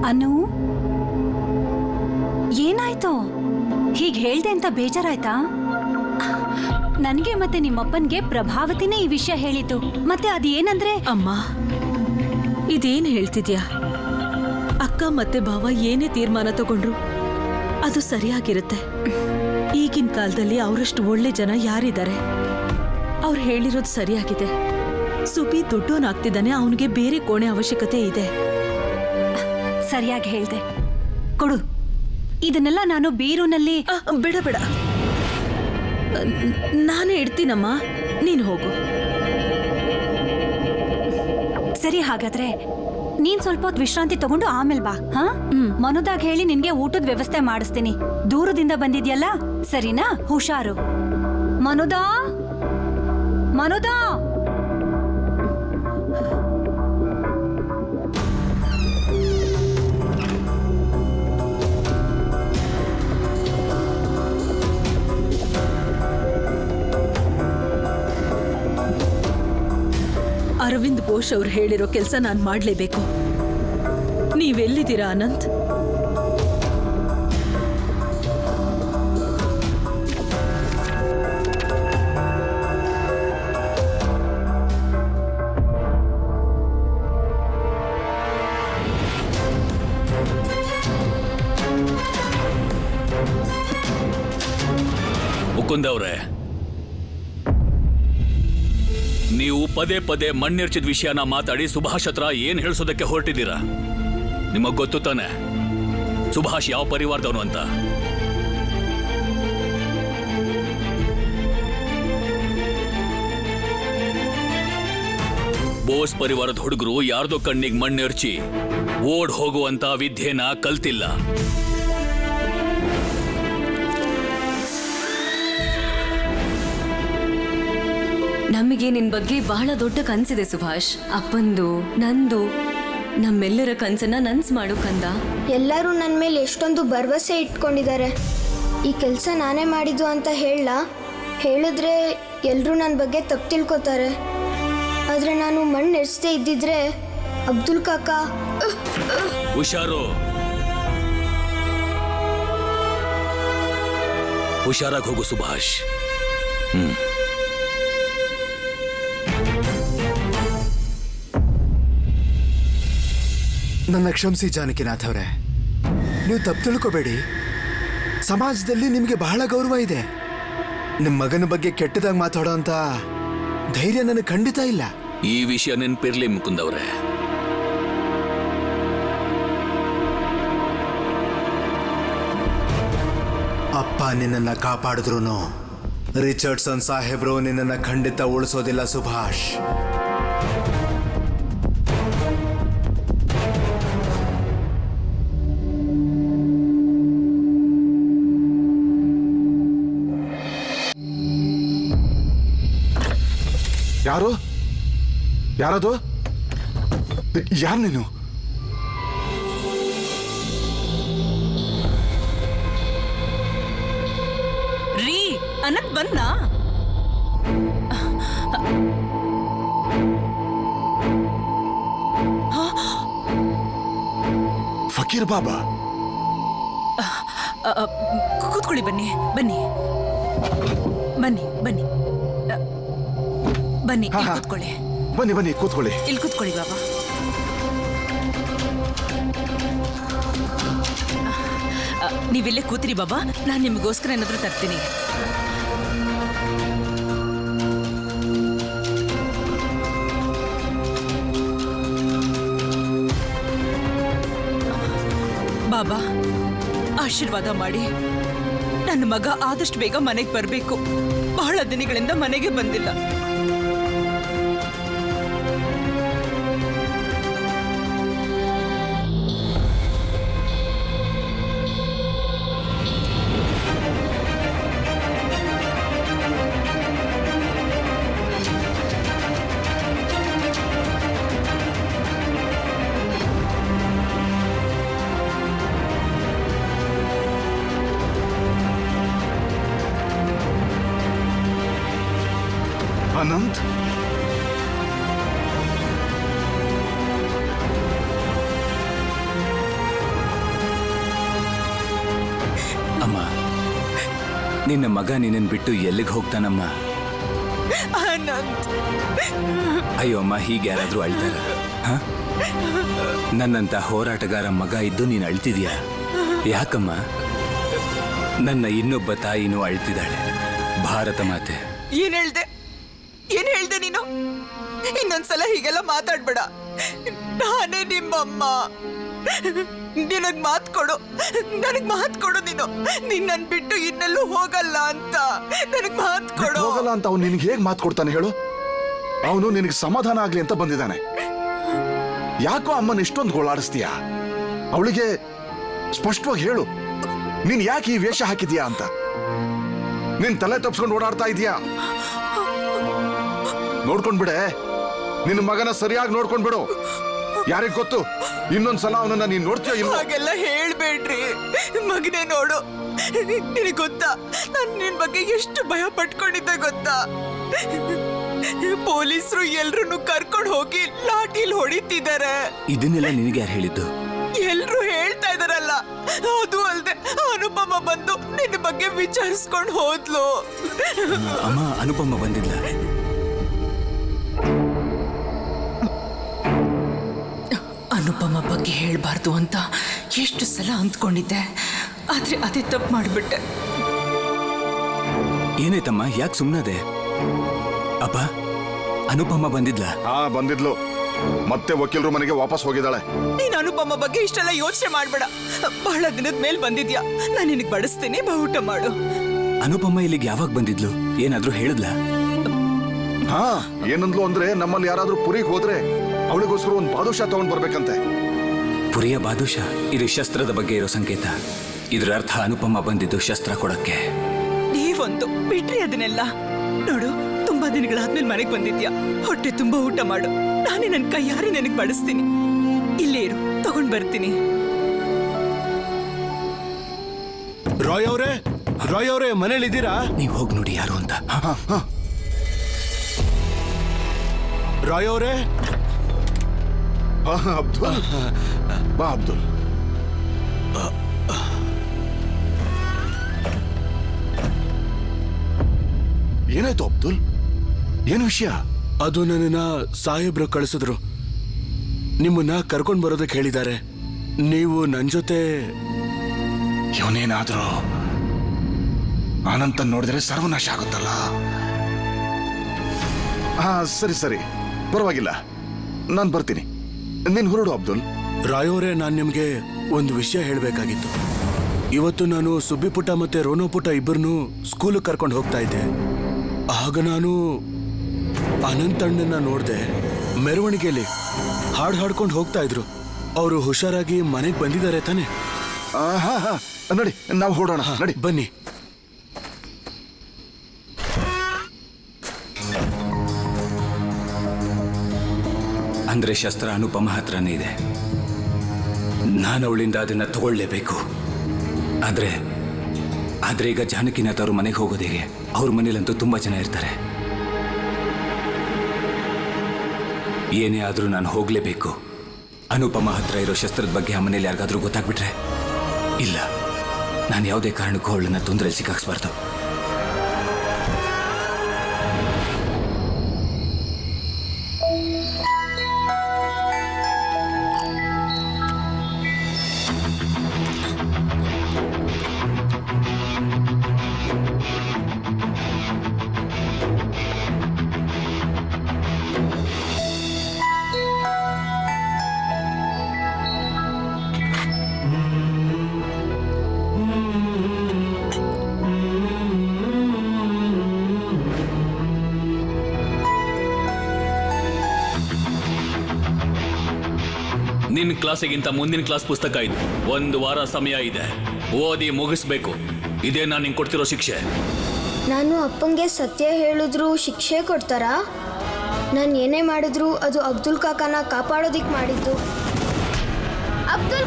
ಅನು, ಏನಾಯ್ತು? ಹೀಗ್ ಹೇಳ್ದೆ ಅಂತ ಬೇಜಾರಾಯ್ತಾ? ನನ್ಗೆ ಮತ್ತೆ ನಿಮ್ಮಪ್ಪನ್ಗೆ ಪ್ರಭಾವತಿನೇ ಈ ವಿಷಯ ಹೇಳಿದ್ದು. ಮತ್ತೆ ಅದೇನಂದ್ರೆ ಅಮ್ಮ, ಇದೇನ್ ಹೇಳ್ತಿದ್ಯಾ? ಅಕ್ಕ ಮತ್ತೆ ಭಾವ ಏನೇ ತೀರ್ಮಾನ ತಗೊಂಡ್ರು ಅದು ಸರಿಯಾಗಿರುತ್ತೆ. ಈಗಿನ ಕಾಲದಲ್ಲಿ ಅವರಷ್ಟು ಒಳ್ಳೆ ಜನ ಯಾರಿದ್ದಾರೆ? ಅವ್ರು ಹೇಳಿರೋದು ಸರಿಯಾಗಿದೆ. ಸುಬಿ ದುಡ್ಡೋನಾಗ್ತಿದ್ದಾನೆ, ಅವನಿಗೆ ಬೇರೆ ಕೋಣೆ ಅವಶ್ಯಕತೆ ಇದೆ. ಸರಿಯಾಗಿ ಹೇಳ್ದೆ. ಕೊಡು, ಇದನ್ನೆಲ್ಲ ನಾನು ಬೀರೂನಲ್ಲಿ. ಬೇಡ ಬೇಡ, ನಾನೇ ಇಡ್ತೀನಮ್ಮ, ನೀನು ಹೋಗು. ಸರಿ, ಹಾಗಾದ್ರೆ ನೀನ್ ಸ್ವಲ್ಪ ಹೊತ್ತು ವಿಶ್ರಾಂತಿ ತಗೊಂಡು ಆಮೇಲೆ ಬಾ. ಹಾ, ಮನೋದಾಗ ಹೇಳಿ ನಿನ್ಗೆ ಊಟದ ವ್ಯವಸ್ಥೆ ಮಾಡಿಸ್ತೀನಿ. ದೂರದಿಂದ ಬಂದಿದ್ಯಲ್ಲ, ಸರಿನಾ? ಹುಷಾರು. ಮನೋದಾ, ಮನೋದಾ. ಅರವಿಂದ್ ಘೋಷ್ ಅವ್ರು ಹೇಳಿರೋ ಕೆಲಸ ನಾನು ಮಾಡಲೇಬೇಕು. ನೀವೆಲ್ಲಿದ್ದೀರಾ ಅನಂತ್? ಮುಕುಂದ್ ಅವ್ರೆ, ನೀವು ಪದೇ ಪದೇ ಮಣ್ಣೆರ್ಚಿದ ವಿಷಯನ ಮಾತಾಡಿ ಸುಭಾಷ್ ಹತ್ರ ಏನ್ ಹೇಳ್ಸೋದಕ್ಕೆ ಹೊರಟಿದ್ದೀರಾ? ನಿಮಗ್ ಗೊತ್ತು ತಾನೆ ಸುಭಾಷ್ ಯಾವ ಪರಿವಾರದವನು ಅಂತ? ಬೋಸ್ ಪರಿವಾರದ ಹುಡುಗರು ಯಾರ್ದೋ ಕಣ್ಣಿಗೆ ಮಣ್ಣೆರ್ಚಿ ಓಡ್ ಹೋಗುವಂತ ವಿದ್ಯೆನ ಕಲ್ತಿಲ್ಲ. ನಮಗೆ ನಿನ್ ಬಗ್ಗೆ ಬಹಳ ದೊಡ್ಡ ಕನ್ಸಿದೆ ಸುಭಾಷ್. ಅಪ್ಪಂದು, ನಂದು, ನಮ್ಮೆಲ್ಲರ ಕನ್ಸನ್ನ ನನ್ಸ್ ಮಾಡು ಕಂದ. ಎಲ್ಲರೂ ನನ್ನ ಮೇಲೆ ಎಷ್ಟೊಂದು ಭರವಸೆ ಇಟ್ಕೊಂಡಿದ್ದಾರೆ. ಈ ಕೆಲಸ ನಾನೇ ಮಾಡಿದ್ದು ಅಂತ ಹೇಳಿದ್ರೆ ಎಲ್ಲರೂ ನನ್ನ ಬಗ್ಗೆ ತಪ್ಪು ತಿಳ್ಕೊತಾರೆ. ಆದರೆ ನಾನು ಮಣ್ಣು ಎರ್ಸದೇ ಇದ್ದಿದ್ರೆ ಅಬ್ದುಲ್ ಕಾಕ. ಹುಷಾರು, ಹುಷಾರಾಗಿ ಹೋಗು ಸುಭಾಷ್. ನನ್ನ ಕ್ಷಮಿಸಿ ಜಾನಕಿನಾಥ್ ಅವರೇ, ನೀವು ತಪ್ಪು ತಿಳ್ಕೊಬೇಡಿ. ಸಮಾಜದಲ್ಲಿ ನಿಮಗೆ ಬಹಳ ಗೌರವ ಇದೆ. ನಿಮ್ಮ ಮಗನ ಬಗ್ಗೆ ಕೆಟ್ಟದಾಗಿ ಮಾತಾಡೋ ಅಂತ ಧೈರ್ಯ ನನಗೆ ಖಂಡಿತ ಇಲ್ಲ. ಈ ವಿಷಯ ನೆನಪಿರ್ಲಿ ಮುಕುಂದ್ ಅವರೇ. ಅಪ್ಪ ನಿನ್ನನ್ನು ಕಾಪಾಡಿದ್ರು ರಿಚರ್ಡ್ಸನ್ ಸಾಹೇಬ್ರು ನಿನ್ನನ್ನು ಖಂಡಿತ ಉಳಿಸೋದಿಲ್ಲ ಸುಭಾಷ್. ಯಾರದು? ಯಾರು ನೀನು? ರೀ, ಅನಂತ್ ಬಂದ್ನಾ? ಫಕೀರ್ ಬಾಬಾ, ಕೂತ್ಕೊಳ್ಳಿ. ಬನ್ನಿ ಬನ್ನಿ ಬನ್ನಿ ಬನ್ನಿ ಬನ್ನಿ, ಕೂತ್ಕೊಳ್ಳಿ. ಬನ್ನಿ ಬನ್ನಿ, ಕೂತ್ಕೊಳ್ಳಿ. ಇಲ್ಲಿ ಕೂತ್ಕೊಳ್ಳಿ ಬಾಬಾ. ನೀವಿಲ್ಲೇ ಕೂತ್ರಿ ಬಾಬಾ, ನಾನು ನಿಮಗೋಸ್ಕರ ಏನಾದರೂ ತರ್ತೀನಿ. ಬಾಬಾ, ಆಶೀರ್ವಾದ ಮಾಡಿ. ನನ್ನ ಮಗ ಆದಷ್ಟು ಬೇಗ ಮನೆಗೆ ಬರಬೇಕು. ಬಹಳ ದಿನಗಳಿಂದ ಮನೆಗೆ ಬಂದಿಲ್ಲ. ಅನಂತ್, ನಿನ್ನ ಮಗ ನಿನ್ನನ್ ಬಿಟ್ಟು ಎಲ್ಲಿಗೆ ಹೋಗ್ತಾನಮ್ಮ? ಅಯ್ಯೋ ಅಮ್ಮ, ಹೀಗೆ ಯಾರಾದ್ರೂ ಅಳ್ತಾರ? ನನ್ನಂತ ಹೋರಾಟಗಾರ ಮಗ ಇದ್ದು ನೀನು ಅಳ್ತಿದ್ಯಾ? ಯಾಕಮ್ಮ? ನನ್ನ ಇನ್ನೊಬ್ಬ ತಾಯಿನೂ ಅಳ್ತಿದ್ದಾಳೆ, ಭಾರತ ಮಾತೆ. ಏನ್ ಹೇಳ್ದೆ ನೀನು? ಇನ್ನೊಂದ್ಸಲ ಹೀಗೆಲ್ಲ ಮಾತಾಡ್ಬೇಡ. ನಾನೇ ನಿಮ್ಮಮ್ಮ. ನನಗ್ ಮಾತ್ ಕೊಡು ನೀನು. ನಿನ್ನನ್ ಬಿಟ್ಟು ಇನ್ನೆಲ್ಲೂ ಹೋಗಲ್ಲ ಅಂತ ನನಗ್ ಮಾತ್ ಕೊಡು. ಹೋಗಲ್ಲ ಅಂತ ಅವ್ನು ನಿನಗೆ ಹೇಗ್ ಮಾತು ಕೊಡ್ತಾನೆ ಹೇಳು? ಅವನು ನಿನಗೆ ಸಮಾಧಾನ ಆಗ್ಲಿ ಅಂತ ಬಂದಿದ್ದಾನೆ. ಯಾಕೋ ಅಮ್ಮನ ಇಷ್ಟೊಂದು ಗೋಳಾಡಿಸ್ತೀಯ? ಅವಳಿಗೆ ಸ್ಪಷ್ಟವಾಗಿ ಹೇಳು, ನೀನ್ ಯಾಕೆ ಈ ವೇಷ ಹಾಕಿದ್ಯಾ ಅಂತ. ನೀನ್ ತಲೆ ತಪ್ಸ್ಕೊಂಡು ಓಡಾಡ್ತಾ ಇದೀಯಾ? ನೋಡ್ಕೊಂಡ್ಬಿಡೆ, ನಿನ್ನ ಮಗನ ಸರಿಯಾಗಿ ನೋಡ್ಕೊಂಡ್ಬಿಡು. ಯಾರಿಗ್ ಗೊತ್ತು, ಇನ್ನೊಂದ್ಸಲ ಅವನನ್ನ ನೀನ್ ನೋಡ್ತೀಯ ಇಲ್ಲ? ಹಾಗೆಲ್ಲ ಹೇಳ್ಬೇಡ್ರಿ ಮಗನೇ. ನೋಡು, ನಿನಗೆ ಗೊತ್ತಾ ನಾನು ನಿನ್ ಬಗ್ಗೆ ಎಷ್ಟು ಭಯ ಪಟ್ಕೊಂಡಿದ್ದೆ ಗೊತ್ತಾ? ಪೊಲೀಸರು ಎಲ್ರನ್ನು ಕರ್ಕೊಂಡು ಹೋಗಿ ಲಾಠಿಲ್ ಹೊಡಿತಿದ್ದಾರೆ. ಇದನ್ನೆಲ್ಲ ನಿನಗೆ ಯಾರು ಹೇಳಿದ್ದು? ಎಲ್ರು ಹೇಳ್ತಾ ಇದಾರಲ್ಲ. ಅದು ಅಲ್ದೆ ಅನುಪಮ ಬಂದು ನಿನ್ನ ಬಗ್ಗೆ ವಿಚಾರಿಸ್ಕೊಂಡು ಹೋದ್ಲು. ಅಮ್ಮ, ಅನುಪಮ ಬಂದಿಲ್ಲ. ಅನುಪಮ ಬಗ್ಗೆ ಹೇಳ್ಬಾರ್ದು ಅಂತ ಎಷ್ಟು ಸಲ ಅಂದ್ಕೊಂಡಿದ್ದೆ, ಆದ್ರೆ ಅದೇ ತಪ್ಪು ಮಾಡ್ಬಿಟ್ಟೆ. ಏನಾಯ್ತಮ್ಮ, ಯಾಕೆ ಸುಮ್ಮನದೆ? ಅಪ್ಪ, ಅನುಪಮ ಬಂದಿದ್ಲ? ಬಂದಿದ್ಲು. ಮತ್ತೆ ವಕೀಲರು ಮನೆಗೆ ವಾಪಸ್ ಹೋಗಿದ್ದಾಳೆ. ನೀನ್ ಅನುಪಮ ಬಗ್ಗೆ ಇಷ್ಟೆಲ್ಲ ಯೋಚನೆ ಮಾಡ್ಬೇಡ. ಬಹಳ ದಿನದ ಮೇಲೆ ಬಂದಿದ್ಯಾ, ನಾನು ನಿನಗೆ ಬಡಿಸ್ತೀನಿ, ಬಾ ಊಟ ಮಾಡು. ಅನುಪಮ ಇಲ್ಲಿಗೆ ಯಾವಾಗ ಬಂದಿದ್ಲು? ಏನಾದ್ರೂ ಹೇಳಿದ್ಲ? ಏನಂದ್ಲು ಅಂದ್ರೆ, ನಮ್ಮಲ್ಲಿ ಯಾರಾದ್ರೂ ಪುರಿಗೆ ಹೋದ್ರೆ ಅವಳಿಗೋಸ್ಕರ ಒಂದು ಬಾದುಷಾ ತಗೊಂಡ್ ಬರ್ಬೇಕಂತೆ. ಪುರಿಯ ಬಾದುಷಾ? ಇದು ಶಸ್ತ್ರದ ಬಗ್ಗೆ ಇರೋ ಸಂಕೇತ. ಇದ್ರ ಅರ್ಥ ಅನುಪಮ ಬಂದಿದ್ದು ಶಸ್ತ್ರ ಕೊಡಕ್ಕೆ. ನೀವೊಂದು ಬಿಟ್ರಿ ಅದನ್ನೆಲ್ಲ. ನೋಡು, ತುಂಬಾ ದಿನಗಳಾದ್ಮೇಲೆ ಮನೆಗೆ ಬಂದಿದ್ಯಾ, ಹೊಟ್ಟೆ ತುಂಬಾ ಊಟ ಮಾಡು. ನಾನೇ ನನ್ನ ಕೈಯಾರೆ ನನಗೆ ಬಡಿಸ್ತೀನಿ. ಇಲ್ಲೇ ಇರು, ತಗೊಂಡ್ ಬರ್ತೀನಿ. ರಾಯ್ ಅವರೇ ಮನೇಲಿದ್ದೀರಾ? ನೀವು ಹೋಗಿ ನೋಡಿ ಯಾರು ಅಂತ. ರಾಯ್ ಅವರೇ. ಅಬ್ದುಲ್, ಬಾ ಅಬ್ದುಲ್. ಏನಾಯ್ತು ಅಬ್ದುಲ್? ಏನು ವಿಷಯ? ಅದು ನನ್ನನ್ನ ಸಾಹೇಬ್ರು ಕಳಿಸಿದ್ರು. ನಿಮ್ಮನ್ನ ಕರ್ಕೊಂಡ್ ಬರೋದಕ್ಕೆ ಹೇಳಿದ್ದಾರೆ. ನೀವು ನನ್ ಜೊತೆ. ಇವನೇನಾದ್ರೂ ಅನಂತ ನೋಡಿದ್ರೆ ಸರ್ವನಾಶ ಆಗುತ್ತಲ್ಲ. ಸರಿ, ಪರವಾಗಿಲ್ಲ, ನಾನು ಬರ್ತೀನಿ. ನೀನ್ ಹೊರಡು ಅಬ್ದುಲ್. ರಾಯವರೇ, ನಾನು ನಿಮ್ಗೆ ಒಂದು ವಿಷಯ ಹೇಳಬೇಕಾಗಿತ್ತು. ಇವತ್ತು ನಾನು ಸುಬ್ಬಿಪುಟ್ಟ ಮತ್ತೆ ರೋನೋಪುಟ್ಟ ಇಬ್ಬರನ್ನು ಸ್ಕೂಲಿಗೆ ಕರ್ಕೊಂಡು ಹೋಗ್ತಾ ಇದ್ದೆ. ಆಗ ನಾನು ಅನಂತಣ್ಣನ ನೋಡ್ದೆ. ಮೆರವಣಿಗೆಯಲ್ಲಿ ಹಾಡು ಹಾಡ್ಕೊಂಡು ಹೋಗ್ತಾ ಇದ್ರು. ಅವರು ಹುಷಾರಾಗಿ ಮನೆಗೆ ಬಂದಿದ್ದಾರೆ ತಾನೆ? ನಡಿ, ನಾವು ಹೊರಡೋಣ. ನಡಿ, ಬನ್ನಿ. ಅಂದ್ರೆ ಶಸ್ತ್ರ ಅನುಪಮ ಹತ್ರನೇ ಇದೆ. ನಾನು ಅವಳಿಂದ ಅದನ್ನ ತಗೊಳ್ಳೇಬೇಕು. ಆದ್ರೆ ಈಗ ಜಾನಕಿನಾಥ್ ಅವ್ರ ಮನೆಗೆ ಹೋಗೋದು ಹೇಗೆ? ಅವ್ರ ಮನೇಲಂತೂ ತುಂಬಾ ಜನ ಇರ್ತಾರೆ. ಏನೇ ಆದ್ರೂ ನಾನು ಹೋಗ್ಲೇಬೇಕು. ಅನುಪಮ ಹತ್ರ ಇರೋ ಶಸ್ತ್ರದ ಬಗ್ಗೆ ಆ ಮನೇಲಿ ಯಾರಿಗಾದ್ರೂ ಗೊತ್ತಾಗ್ಬಿಟ್ರೆ, ಇಲ್ಲ, ನಾನು ಯಾವುದೇ ಕಾರಣಕ್ಕೂ ಅವಳನ್ನ ತೊಂದರೆ ಸಿಕ್ಕಾಕ್ಸ್ಬಾರ್ದು. ನಿನ್ನ ಕ್ಲಾಸಿಗಿಂತ ಮುಂದಿನ ಕ್ಲಾಸ್ ಪುಸ್ತಕ ಇದು. 1 ವಾರ ಸಮಯ ಇದೆ, ಓದಿ ಮುಗಿಸ್ಬೇಕು. ಇದೇ ನಾನು ನಿಂಗೆ ಕೊಡ್ತಿರೋ ಶಿಕ್ಷೆ. ನಾನು ಅಪ್ಪಂಗೆ ಸತ್ಯ ಹೇಳಿದ್ರು ಶಿಕ್ಷೆ ಕೊಡ್ತಾರಾ? ನಾನು ಏನೇ ಮಾಡಿದ್ರು ಅದು ಅಬ್ದುಲ್ ಕಾಕಾನ ಕಾಪಾಡೋದಿಕ್ ಮಾಡಿದ್ದು. ಅಬ್ದುಲ್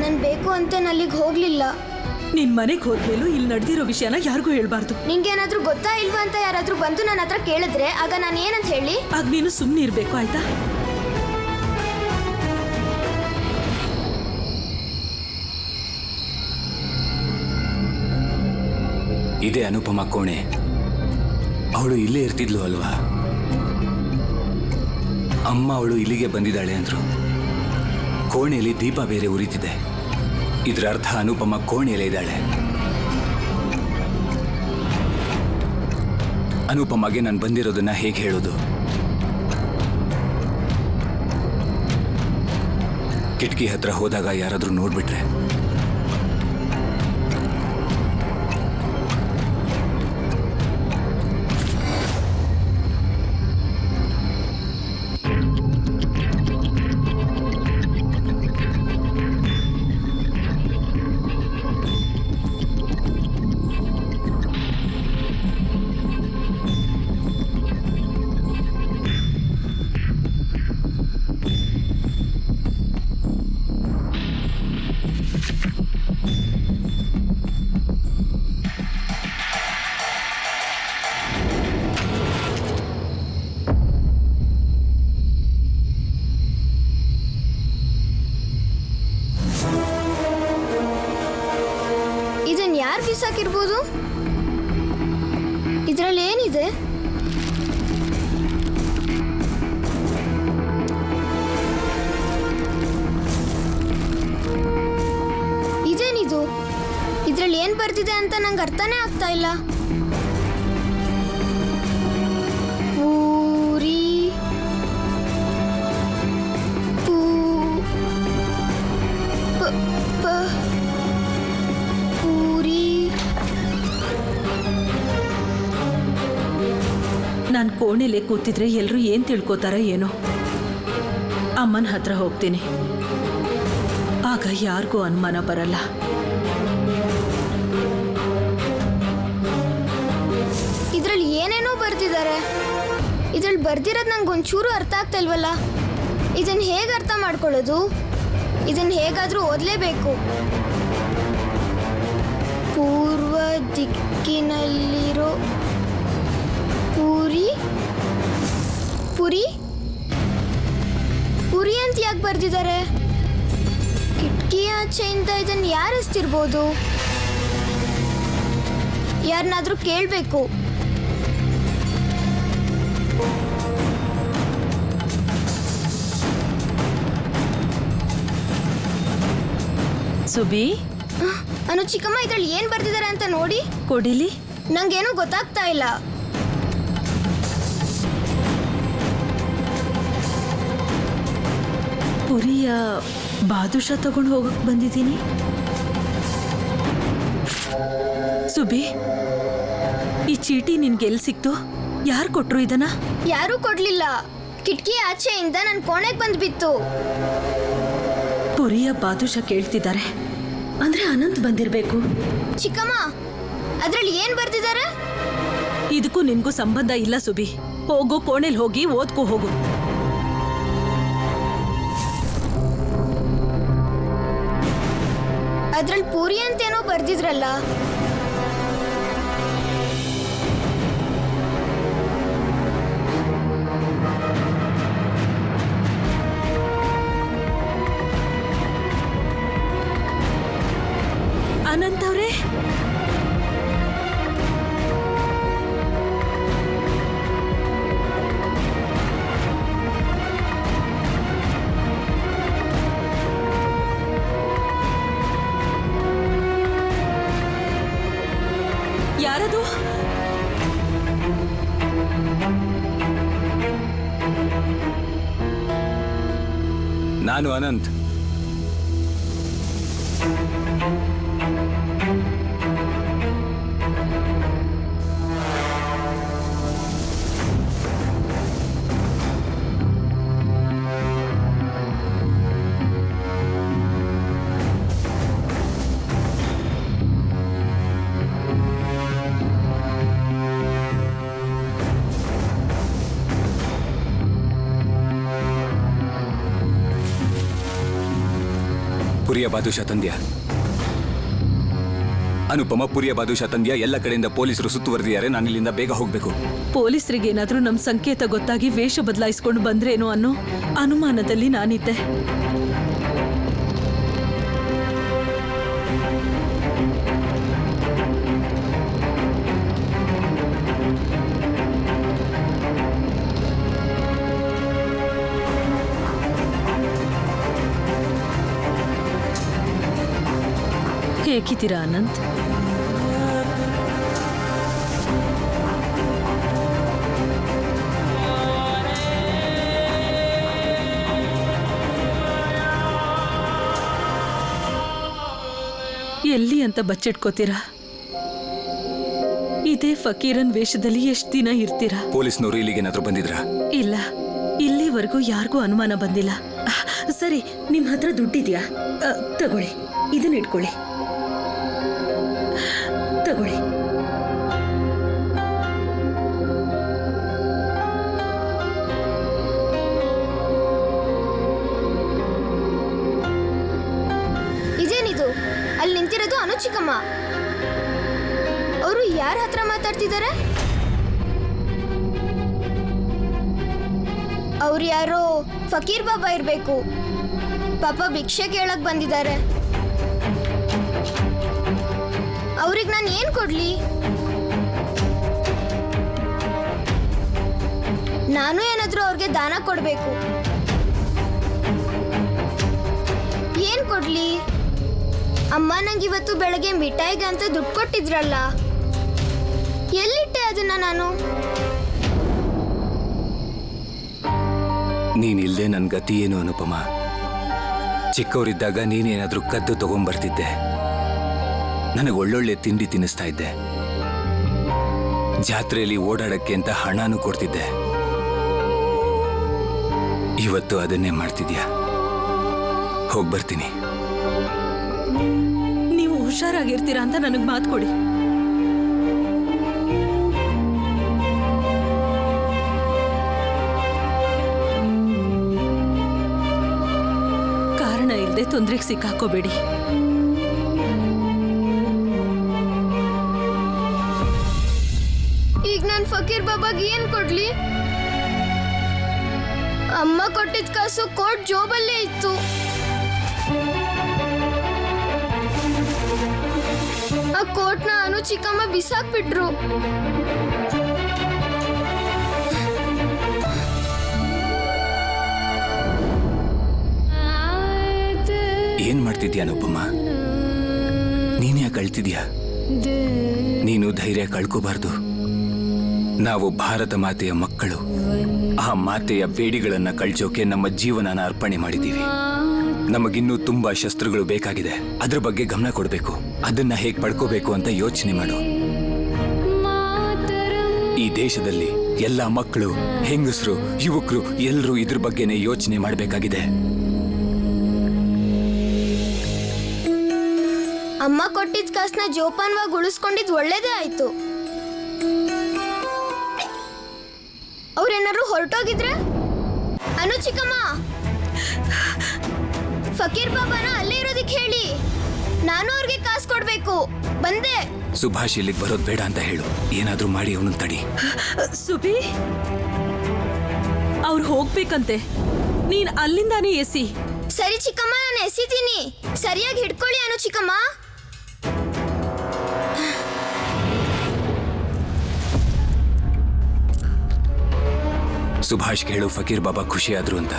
ನಾನು ಬೇಕು ಅಂತ ಅಲ್ಲಿಗೆ ಹೋಗ್ಲಿಲ್ಲ. ನಿನ್ ಮನೆಗೆ ಹೋದ್ಮೇಲೂ ಇಲ್ಲಿ ನಡೆದಿರೋ ವಿಷಯನ ಯಾರಿಗೂ ಹೇಳ್ಬಾರ್ದು. ನಿಂಗೇನಾದ್ರೂ ಗೊತ್ತಾ ಇಲ್ವಾ ಅಂತ ಯಾರಾದ್ರೂ ಬಂದು ನನ್ನ ಹತ್ರ ಕೇಳಿದ್ರೆ ಆಗ ನಾನು ಏನಂತ ಹೇಳಿ? ಆಗ ನೀನು ಸುಮ್ಮನೆ ಇರ್ಬೇಕು, ಆಯ್ತಾ? ಇದೇ ಅನುಪಮ ಕೋಣೆ. ಅವಳು ಇಲ್ಲೇ ಇರ್ತಿದ್ಲು ಅಲ್ವಾ? ಅಮ್ಮ ಅವಳು ಇಲ್ಲಿಗೆ ಬಂದಿದ್ದಾಳೆ ಅಂದ್ರು. ಕೋಣೆಯಲ್ಲಿ ದೀಪ ಬೇರೆ ಉರಿತಿದೆ. ಇದರ ಅರ್ಥ ಅನುಪಮ ಕೋಣೆಯಲ್ಲೇ ಇದ್ದಾಳೆ. ಅನುಪಮಗೆ ನಾನು ಬಂದಿರೋದನ್ನ ಹೇಗೆ ಹೇಳೋದು? ಕಿಟಕಿ ಹತ್ರ ಹೋದಾಗ ಯಾರಾದ್ರೂ ನೋಡ್ಬಿಟ್ರೆ? ಇದನ್ ಯಾರು ಬಿಸಾಕಿರ್ಬೋದು? ಇದ್ರಲ್ಲಿ ಏನಿದೆ? ಇದೇನಿದು? ಇದ್ರಲ್ಲಿ ಏನ್ ಬರ್ತಿದೆ ಅಂತ ನಂಗೆ ಅರ್ಥನೇ ಆಗ್ತಾ ಇಲ್ಲ. ಪೂರಿ ಪೂರಿ. ನಾನು ಕೋಣೆಲೆ ಕೂತಿದ್ರೆ ಎಲ್ಲರೂ ಏನ್ ತಿಳ್ಕೊತಾರ ಏನೋ. ಅಮ್ಮನ ಹತ್ರ ಹೋಗ್ತೀನಿ, ಆಗ ಯಾರಿಗೂ ಅನುಮಾನ ಬರಲ್ಲ. ಇದ್ರಲ್ಲಿ ಏನೇನೋ ಬರ್ತಿದ್ದಾರೆ. ಇದ್ರಲ್ಲಿ ಬರ್ದಿರೋದು ನಂಗೆ ಒಂಚೂರು ಅರ್ಥ ಆಗ್ತಾ ಇಲ್ವಲ್ಲ. ಇದನ್ನ ಹೇಗೆ ಅರ್ಥ ಮಾಡ್ಕೊಳ್ಳೋದು? ಇದನ್ನ ಹೇಗಾದ್ರೂ ಓದಲೇಬೇಕು. ಪೂರ್ವ ದಿಕ್ಕಿನಲ್ಲಿರೋ ಪೂರಿ ಪುರಿ ಪುರಿ ಅಂತ ಯಾಕೆ ಬರ್ದಿದ್ದಾರೆ? ಕಿಟಕಿ ಆಚೆಯಿಂದ ಇದನ್ನ ಯಾರು ಎಸ್ತಿರ್ಬೋದು? ಯಾರನ್ನಾದ್ರೂ ಕೇಳಬೇಕು. ಸುಬಿ, ಅನು ಚಿಕ್ಕಮ್ಮ, ಇದ್ರಲ್ಲಿ ಏನ್ ಬರ್ದಿದ್ದಾರೆ ಅಂತ ನೋಡಿ. ಕೊಡಿಲಿ. ನಂಗೇನು ಗೊತ್ತಾಗ್ತಾ ಇಲ್ಲ. ಪುರಿಯ ಬಾದುಷಾ ತಗೊಂಡು ಹೋಗಕ್ ಬಂದಿದ್ದೀನಿ. ಸುಬಿ, ಈ ಚೀಟಿ ನಿನ್ಗೆ ಎಲ್ಲಿ ಸಿಕ್ತು? ಯಾರು ಕೊಟ್ರು ಇದನ್ನ? ಯಾರೂ ಕೊಡ್ಲಿಲ್ಲ. ಕಿಟಕಿ ಆಚೆಯಿಂದ ನನ್ನ ಕೋಣೆಗೆ ಬಂದು ಬಿತ್ತು. ಪುರಿಯ ಬಾದುಷಾ ಕೇಳ್ತಿದ್ದಾರೆ ಅಂದ್ರೆ ಅನಂತ್ ಬಂದಿರ್ಬೇಕು. ಚಿಕ್ಕಮ್ಮ, ಅದ್ರಲ್ಲಿ ಏನ್ ಬರ್ದಿದ್ದಾರೆ? ಇದಕ್ಕೂ ನಿನ್ಗೂ ಸಂಬಂಧ ಇಲ್ಲ ಸುಬಿ. ಹೋಗು, ಕೋಣೆಲ್ ಹೋಗಿ ಓದ್ಕೋ ಹೋಗು. ಅದ್ರಲ್ಲಿ ಪೂರಿ ಅಂತೇನೋ ಬರ್ದಿದ್ರಲ್ಲ. ಅನಂತ್ ಅವ್ರೆ, ಯಾರದು? ನಾನು ಅನಂತ್. ಪುರಿಯ ಬಾದುಷಾ ತಂದ್ಯಾ? ಅನುಪಮ ಪುರಿಯ ಬಾದುಷಾ ತಂದ್ಯಾ? ಎಲ್ಲ ಕಡೆಯಿಂದ ಪೊಲೀಸರು ಸುತ್ತುವರೆದಿದ್ದಾರೆ. ನಾನು ಇಲ್ಲಿಂದ ಬೇಗ ಹೋಗ್ಬೇಕು. ಪೊಲೀಸರಿಗೆ ಏನಾದ್ರೂ ನಮ್ ಸಂಕೇತ ಗೊತ್ತಾಗಿ ವೇಷ ಬದಲಾಯಿಸ್ಕೊಂಡು ಬಂದ್ರೇನೋ ಅನ್ನೋ ಅನುಮಾನದಲ್ಲಿ ನಾನಿದ್ದೆ. ಹೇಗಿದ್ದೀರಾ ಅನಂತ್? ಎಲ್ಲಿ ಅಂತ ಬಚ್ಚಿಟ್ಕೋತೀರಾ? ಇದೇ ಫಕೀರನ್ ವೇಷದಲ್ಲಿ ಎಷ್ಟು ದಿನ ಇರ್ತೀರಾ? ಪೊಲೀಸ್ನವರು ಇಲ್ಲಿಗೇನಾದ್ರೂ ಬಂದಿದ್ರಾ? ಇಲ್ಲ, ಇಲ್ಲಿವರೆಗೂ ಯಾರಿಗೂ ಅನುಮಾನ ಬಂದಿಲ್ಲ. ಸರಿ, ನಿಮ್ ಹತ್ರ ದುಡ್ಡಿದ್ಯಾ? ತಗೊಳ್ಳಿ, ಇದನ್ನ ಇಟ್ಕೊಳ್ಳಿ. ತಗೊಳ್ಳಿ. ಇದೇನಿದು? ಅಲ್ಲಿ ನಿಂತಿರೋದು ಅನು ಚಿಕ್ಕಮ್ಮ. ಅವರು ಯಾರ ಹತ್ರ ಮಾತಾಡ್ತಿದ್ದಾರೆ? ಅವ್ರು ಯಾರೋ ಫಕೀರ್ ಬಾಬಾ ಇರ್ಬೇಕು. ಪಾಪ ಭಿಕ್ಷೆ ಕೇಳಕ್ ಬಂದಿದ್ದಾರೆ. ಅವ್ರಿಗೆ ನಾನು ಏನ್ ಕೊಡ್ಲಿ? ನಾನು ಏನಾದ್ರೂ ಅವ್ರಿಗೆ ದಾನ ಕೊಡ್ಬೇಕು. ಏನ್ ಕೊಡ್ಲಿ? ಅಮ್ಮ ನಂಗೆ ಇವತ್ತು ಬೆಳಗ್ಗೆ ಮಿಠಾಯಿಗೆ ಅಂತ ದುಡ್ಡು ಕೊಟ್ಟಿದ್ರಲ್ಲ, ಎಲ್ಲಿಟ್ಟೆ ಅದನ್ನ ನಾನು? ನೀನಿಲ್ದೆ ನನ್ ಗತಿ ಏನು ಅನುಪಮ? ಚಿಕ್ಕವರಿದ್ದಾಗ ನೀನೇನಾದ್ರೂ ಕದ್ದು ತಗೊಂಡ್ಬರ್ತಿದ್ದೆ, ನನಗೆ ಒಳ್ಳೊಳ್ಳೆ ತಿಂಡಿ ತಿನ್ನಿಸ್ತಾ ಇದ್ದೆ, ಜಾತ್ರೆಯಲ್ಲಿ ಓಡಾಡಕ್ಕೆ ಅಂತ ಹಣನೂ ಕೊಡ್ತಿದ್ದೆ. ಇವತ್ತು ಅದನ್ನೇ ಮಾಡ್ತಿದ್ಯಾ? ಹೋಗ್ಬರ್ತೀನಿ. ನೀವು ಹುಷಾರಾಗಿರ್ತೀರಾ ಅಂತ ನನಗೆ ಮಾತು ಕೊಡಿ. ಕಾರಣ ಇಲ್ಲದೆ ತೊಂದರೆಗೆ ಸಿಕ್ಕಾಕೋಬೇಡಿ. ಈಗ ನಾನು ಫಕೀರ್ ಬಾಬಾಗೆ ಏನ್ ಕೊಡ್ಲಿ? ಅಮ್ಮ ಕೊಟ್ಟಿದ್ ಕಾಸು ಕೋಟ್ ಜೋಬಲ್ಲೇ ಇತ್ತು. ಆ ಕೋಟ್ನ ಅನು ಚಿಕ್ಕಮ್ಮ ಬಿಸಾಕ್ಬಿಟ್ರು. ಏನ್ ಮಾಡ್ತಿದ್ಯಾ ಅನುಪಮ? ನೀನ್ಯಾಕೆ ಅಳ್ತಿದ್ಯಾ? ನೀನು ಧೈರ್ಯ ಕಳ್ಕೋಬಾರ್ದು. ನಾವು ಭಾರತ ಮಾತೆಯ ಮಕ್ಕಳು. ಆ ಮಾತೆಯ ಬೇಡಿಗಳನ್ನ ಕಳ್ಚೋಕೆ ನಮ್ಮ ಜೀವನನ ಅರ್ಪಣೆ ಮಾಡಿದ್ದೀವಿ. ನಮಗಿನ್ನೂ ತುಂಬಾ ಶಸ್ತ್ರಗಳು ಬೇಕಾಗಿದೆ. ಅದ್ರ ಬಗ್ಗೆ ಗಮನ ಕೊಡಬೇಕು. ಅದನ್ನ ಹೇಗೆ ಪಡ್ಕೋಬೇಕು ಅಂತ ಯೋಚನೆ ಮಾಡು. ಈ ದೇಶದಲ್ಲಿ ಎಲ್ಲ ಮಕ್ಕಳು, ಹೆಂಗಸರು, ಯುವಕರು ಎಲ್ಲರೂ ಇದ್ರ ಬಗ್ಗೆನೇ ಯೋಚನೆ ಮಾಡಬೇಕಾಗಿದೆ. ಅಮ್ಮ ಕೊಟ್ಟಿದ್ ಕಾಸನ್ನ ಜೋಪಾನವಾಗಿ ಉಳಿಸ್ಕೊಂಡಿದ್ ಒಳ್ಳೇದೇ ಆಯ್ತು. ಅವ್ರೇನಾದ್ರು ಹೊರಟೋಗಿದ್ರೆ? ಅನು ಚಿಕ್ಕಮ್ಮ, ಫಕೀರ್ ಬಾಬಾನ ಅಲ್ಲೇ ಇರೋದಕ್ಕೆ ಹೇಳಿ. ನಾನು ಅವ್ರಿಗೆ ಕಾಸು ಕೊಡ್ಬೇಕು. ಬಂದೆ. ಸುಭಾಷ್ ಇಲ್ಲಿಗೆ ಬರೋದು ಬೇಡ ಅಂತ ಹೇಳು. ಏನಾದ್ರೂ ಮಾಡಿ ಅವನನ್ನ ತಡಿ. ಸುಬಿ, ಅವ್ರು ಹೋಗ್ಬೇಕಂತೆ. ನೀನ್ ಅಲ್ಲಿಂದಾನೇ ಎಸಿ. ಸರಿ ಚಿಕ್ಕಮ್ಮ, ನಾನು ಎಸಿತೀನಿ. ಸರಿಯಾಗಿ ಹಿಡ್ಕೊಳ್ಳಿ ಅನು ಚಿಕ್ಕಮ್ಮ. ಸುಭಾಷ್ ಹೇಳು ಫಕೀರ್ ಬಾಬಾ ಖುಷಿಯಾದ್ರು ಅಂತ.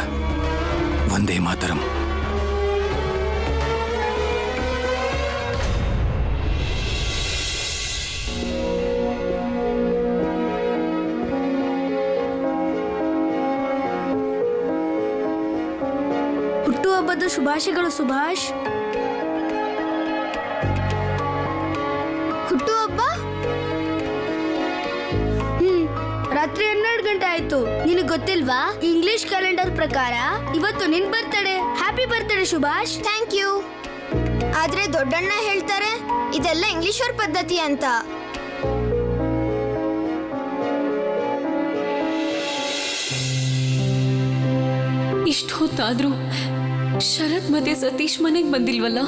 ಒಂದೇ ಮಾತರಂ. ಹುಟ್ಟುಹಬ್ಬದ ಶುಭಾಶಯಗಳು ಸುಭಾಷ್. ಹುಟ್ಟುಹಬ್ಬ? ರಾತ್ರಿ 12 ಗಂಟೆ ಆಯ್ತು. ನಿನಗೆ ಗೊತ್ತಿಲ್ವಾ? ಇಂಗ್ಲಿಷ್ ಕ್ಯಾಲೆಂಡರ್ ಪ್ರಕಾರ ಇವತ್ತು ನಿನ್ birthday. Happy birthday Subhash. Thank you. ಆದ್ರೆ ದೊಡ್ಡಣ್ಣ ಹೇಳ್ತಾರೆ ಇದೆಲ್ಲ ಇಂಗ್ಲಿಷರ್ ಪದ್ಧತಿ ಅಂತ. ಇಷ್ಟು ಹೊತ್ತಾದ್ರೂ ಶರತ್ ಮತ್ತೆ ಸತೀಶ್ ಮನೆಗೆ ಬಂದಿಲ್ವಲ್ಲ?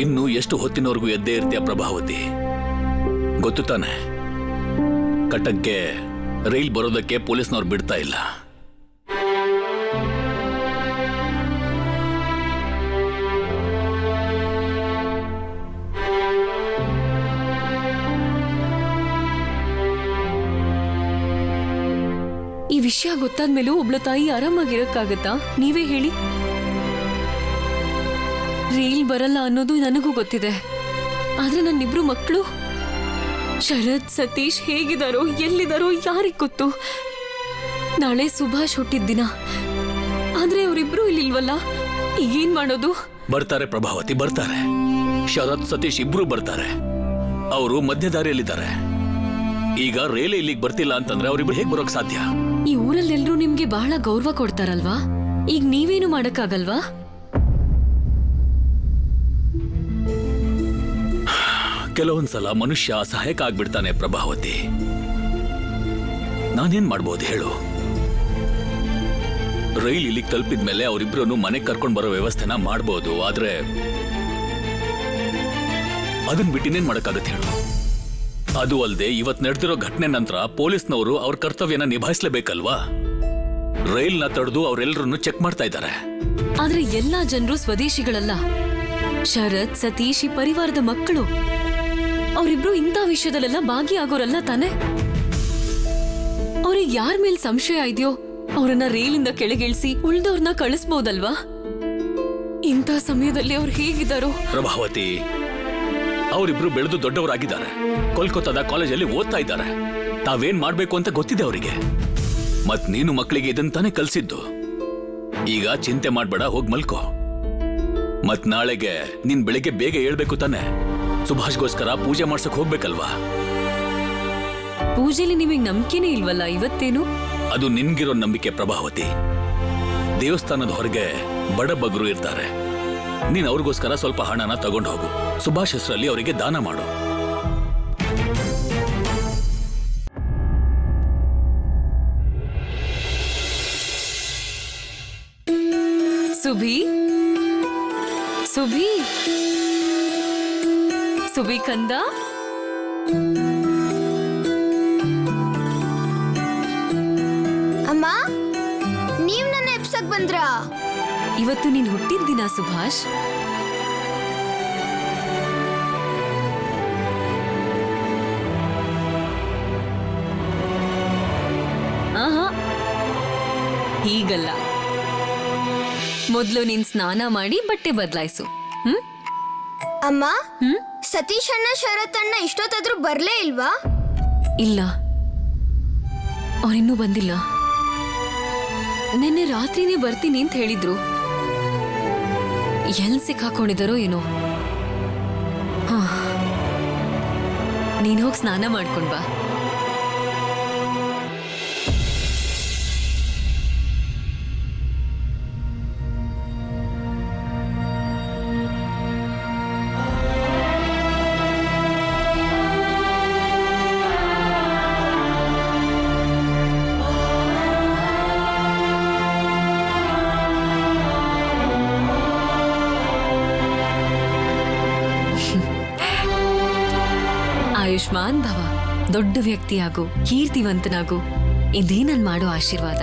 ಇನ್ನು ಎಷ್ಟು ಹೊತ್ತಿನವರೆಗೂ ಎದ್ದೇ ಇರ್ತೀಯ ಪ್ರಭಾವತಿ? ಗೊತ್ತು ತಾನೆ, ಕಟಕ್ಗೆ ರೈಲ್ ಬರೋದಕ್ಕೆ ಪೊಲೀಸ್ನವ್ರು ಬಿಡ್ತಾ ಇಲ್ಲ. ಈ ವಿಷಯ ಗೊತ್ತಾದ್ಮೇಲೂ ಒಬ್ಳ ತಾಯಿ ಆರಾಮಾಗಿರಕ್ಕಾಗತ್ತಾ? ನೀವೇ ಹೇಳಿ. ರೀಲ್ ಬರಲ್ಲ ಅನ್ನೋದು ನನಗೂ ಗೊತ್ತಿದೆ, ಆದ್ರೆ ನನ್ನಿಬ್ರು ಮಕ್ಕಳು ಶರತ್, ಸತೀಶ್ ಹೇಗಿದಾರೋ ಎಲ್ಲಿದಾರೋ ಯಾರಿಗ್ ಗೊತ್ತು. ನಾಳೆ ಸುಭಾಷ್ ಹುಟ್ಟಿದ ದಿನ, ಆದ್ರೆ ಅವರಿಬ್ರು ಇಲ್ಲಿಲ್ವಲ್ಲ, ಈಗೇನ್ ಮಾಡೋದು? ಬರ್ತಾರೆ ಪ್ರಭಾವತಿ, ಬರ್ತಾರೆ. ಶರತ್, ಸತೀಶ್ ಇಬ್ರು ಬರ್ತಾರೆ. ಅವರು ಮಧ್ಯದಾರಿಯಲ್ಲಿದ್ದಾರೆ. ಈಗ ರೈಲೇ ಇಲ್ಲಿಗೆ ಬರ್ತಿಲ್ಲ ಅಂತಂದ್ರೆ ಅವರಿಬ್ರು ಹೇಗ್ ಬರೋಕ್ ಸಾಧ್ಯ? ಈ ಊರಲ್ಲೆಲ್ರೂ ನಿಮ್ಗೆ ಬಹಳ ಗೌರವ ಕೊಡ್ತಾರಲ್ವಾ, ಈಗ ನೀವೇನು ಮಾಡಕ್ಕಾಗಲ್ವಾ? ಕೆಲವೊಂದ್ಸಲ ಮನುಷ್ಯ ಸಹಾಯಕ ಆಗ್ಬಿಡ್ತಾನೆ ಪ್ರಭಾವತಿ. ನಾನೇನ್ ಮಾಡ್ಬೋದು ಹೇಳು? ರೈಲ್ ಇಲ್ಲಿಗೆ ತಲುಪಿದ್ಮೇಲೆ ಅವರಿಬ್ರು ಮನೆಗೆ ಕರ್ಕೊಂಡ್ ಬರೋ ವ್ಯವಸ್ಥೆನ ಮಾಡ್ಬೋದು, ಆದ್ರೆ ಅದನ್ ಬಿಟ್ಟಿನೇನ್ ಮಾಡಕ್ಕಾಗತ್ತೆ ಹೇಳು? ಅದು ಅಲ್ಲದೆ ಇವತ್ ನಡೆದಿರೋ ಘಟನೆ ನಂತರ ಪೊಲೀಸ್ನವರು ಅವ್ರ ಕರ್ತವ್ಯನ ನಿಭಾಯಿಸ್ಲೇಬೇಕಲ್ವಾ? ರೈಲ್ನ ತಡೆದು ಅವರೆಲ್ಲರನ್ನು ಚೆಕ್ ಮಾಡ್ತಾ ಇದ್ದಾರೆ. ಆದ್ರೆ ಎಲ್ಲಾ ಜನರು ಸ್ವದೇಶಿಗಳಲ್ಲ. ಶರತ್, ಸತೀಶ್ ಈ ಪರಿವಾರದ ಮಕ್ಕಳು. ಅವರಿಬ್ರು ಇಂಥ ವಿಷಯದಲ್ಲೆಲ್ಲ ಭಾಗಿಯಾಗೋರಲ್ಲ ತಾನೆ. ಅವ್ರಿಗೆ ಯಾರ ಮೇಲ್ ಸಂಶಯ ಇದೆಯೋ ಅವರನ್ನ ರೈಲಿಂದ ಕೆಳಗಿಳಿಸಿ ಉಳ್ದವ್ರನ್ನ ಕಳಿಸ್ಬೋದಲ್ವಾ? ಇಂಥ ಸಮಯದಲ್ಲಿ ಅವ್ರು ಹೇಗಿದ್ದಾರೋ? ಪ್ರಭಾವತಿ, ಅವರಿಬ್ರು ಬೆಳೆದು ದೊಡ್ಡವರಾಗಿದ್ದಾರೆ. ಕೋಲ್ಕತ್ತಾದ ಕಾಲೇಜಲ್ಲಿ ಓದ್ತಾ ಇದ್ದಾರೆ. ತಾವೇನ್ ಮಾಡ್ಬೇಕು ಅಂತ ಗೊತ್ತಿದೆ ಅವರಿಗೆ. ಮತ್ ನೀನು ಮಕ್ಕಳಿಗೆ ಇದನ್ ಕಲ್ಸಿದ್ದು. ಈಗ ಚಿಂತೆ ಮಾಡ್ಬೇಡ, ಹೋಗ್ ಮಲ್ಕೋ. ಮತ್ ನಾಳೆಗೆ ನೀನ್ ಬೆಳಿಗ್ಗೆ ಬೇಗ ಹೇಳ್ಬೇಕು ತಾನೆ. ಸುಭಾಷ್ಗೋಸ್ಕರ ಪೂಜೆ ಮಾಡ್ಸಕ್ ಹೋಗ್ಬೇಕಲ್ವಾ? ಪೂಜೆಲಿ ನಿಮಗೆ ನಂಬಿಕೆನೇ ಇಲ್ವಲ್ಲ ಇವತ್ತೇನು? ಅದು ನಿನ್ಗಿರೋ ನಂಬಿಕೆ ಪ್ರಭಾವತಿ. ದೇವಸ್ಥಾನದ ಹೊರಗೆ ಬಡ ಬಗ್ರು ಇರ್ತಾರೆ. ನೀನ್ ಅವ್ರಿಗೋಸ್ಕರ ಸ್ವಲ್ಪ ಹಣನ ತಗೊಂಡು ಹೋಗು. ಸುಭಾಷ್ ಹೆಸರಲ್ಲಿ ಅವರಿಗೆ ದಾನ ಮಾಡು. ಸುಭಿ, ಸುಭಿ, ಸುಭಿ ಕಂದ, ಅಮ್ಮ, ನೀವ್ ನನ್ನ ಎಪ್ಸಕ್ ಬಂದ್ರಾ? ಇವತ್ತು ನೀನ್ ಹುಟ್ಟಿದ ದಿನ ಸುಭಾಷ್. ಆಹಾ, ಹೀಗಲ್ಲ. ಮೊದ್ಲು ನೀನ್ ಸ್ನಾನ ಮಾಡಿ ಬಟ್ಟೆ ಬದಲಾಯಿಸು. ಅಮ್ಮ, ಸತೀಶ್ ಅಣ್ಣ, ಶರತ್ ಅಣ್ಣ ಇಷ್ಟೊತ್ತಾದ್ರೂ ಬರ್ಲೇ ಇಲ್ವಾ? ಇಲ್ಲ, ಅವ್ರಿನ್ನೂ ಬಂದಿಲ್ಲ. ನಿನ್ನೆ ರಾತ್ರಿನೇ ಬರ್ತೀನಿ ಅಂತ ಹೇಳಿದ್ರು. ಎಲ್ಲಿ ಸಿಕ್ಕಾಕೊಂಡಿದ್ದಾರೋ ಏನೋ. ನೀನ್ ಹೋಗಿ ಸ್ನಾನ ಮಾಡ್ಕೊಂಡ್ ಬಾ. ಆಯುಷ್ಮಾನ್ ಭವ, ದೊಡ್ಡ ವ್ಯಕ್ತಿಯಾಗು, ಕೀರ್ತಿವಂತನಾಗು. ಇದೇ ನನ್ ಮಾಡೋ ಆಶೀರ್ವಾದ.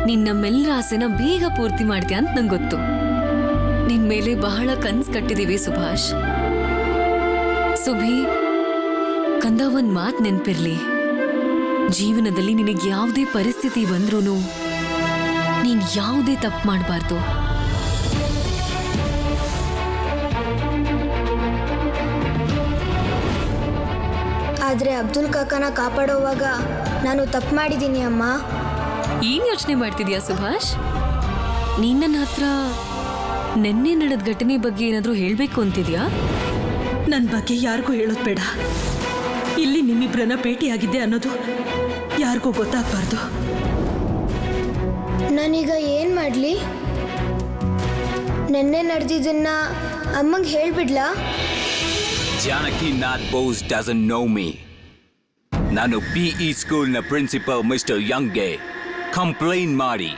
ನೀನ್ ನಮ್ಮೆಲ್ಲರ ಆಸೆನ ಬೇಗ ಪೂರ್ತಿ ಮಾಡ್ತೀಯ ಅಂತ ನಂಗೆ ಗೊತ್ತು. ನಿನ್ ಮೇಲೆ ಬಹಳ ಕನ್ಸ್ ಕಟ್ಟಿದೀವಿ ಸುಭಾಷ್. ಸುಭಿ ಕಂದ, ಒಂದ್ ಮಾತ್ ನೆನ್ಪಿರ್ಲಿ. ಜೀವನದಲ್ಲಿ ನಿನಗೆ ಯಾವುದೇ ಪರಿಸ್ಥಿತಿ ಬಂದ್ರೂ ನೀನ್ ಯಾವುದೇ ತಪ್ಪು ಮಾಡಬಾರ್ದು. ಆದ್ರೆ ಅಬ್ದುಲ್ ಕಾಕನ ಕಾಪಾಡೋವಾಗ ನಾನು ತಪ್ಪು ಮಾಡಿದ್ದೀನಿ ಅಮ್ಮ. ಏನ್ ಯೋಚನೆ ಮಾಡ್ತಿದ್ಯಾ ಸುಭಾಷ್? ನೀನ್ ನನ್ನ ಹತ್ರ ನೆನ್ನೆ ನಡೆದ ಘಟನೆ ಬಗ್ಗೆ ಏನಾದ್ರೂ ಹೇಳ್ಬೇಕು ಅಂತಿದ್ಯಾ? ನನ್ನ ಬಗ್ಗೆ ಯಾರಿಗೂ ಹೇಳೋದು ಬೇಡ. ಇಲ್ಲಿ ನಿಮ್ಮಿಬ್ಬರನ್ನ ಭೇಟಿಯಾಗಿದ್ದೆ ಅನ್ನೋದು ಯಾರಿಗೂ ಗೊತ್ತಾಗಬಾರ್ದು. ನಾನೀಗ ಏನ್ ಮಾಡ್ಲಿ? ನೆನ್ನೆ ನಡೆದಿದ್ದನ್ನ ಅಮ್ಮಂಗೆ ಹೇಳ್ಬಿಡ್ಲಾ? Janaki Nath Bose doesn't know me. ನಾನು PE ಸ್ಕೂಲ್ನ ಪ್ರಿನ್ಸಿಪಲ್ ಮಿಸ್ಟರ್ ಯಂಗ್ಗೆ ಕಂಪ್ಲೇಂಟ್ ಮಾಡಿ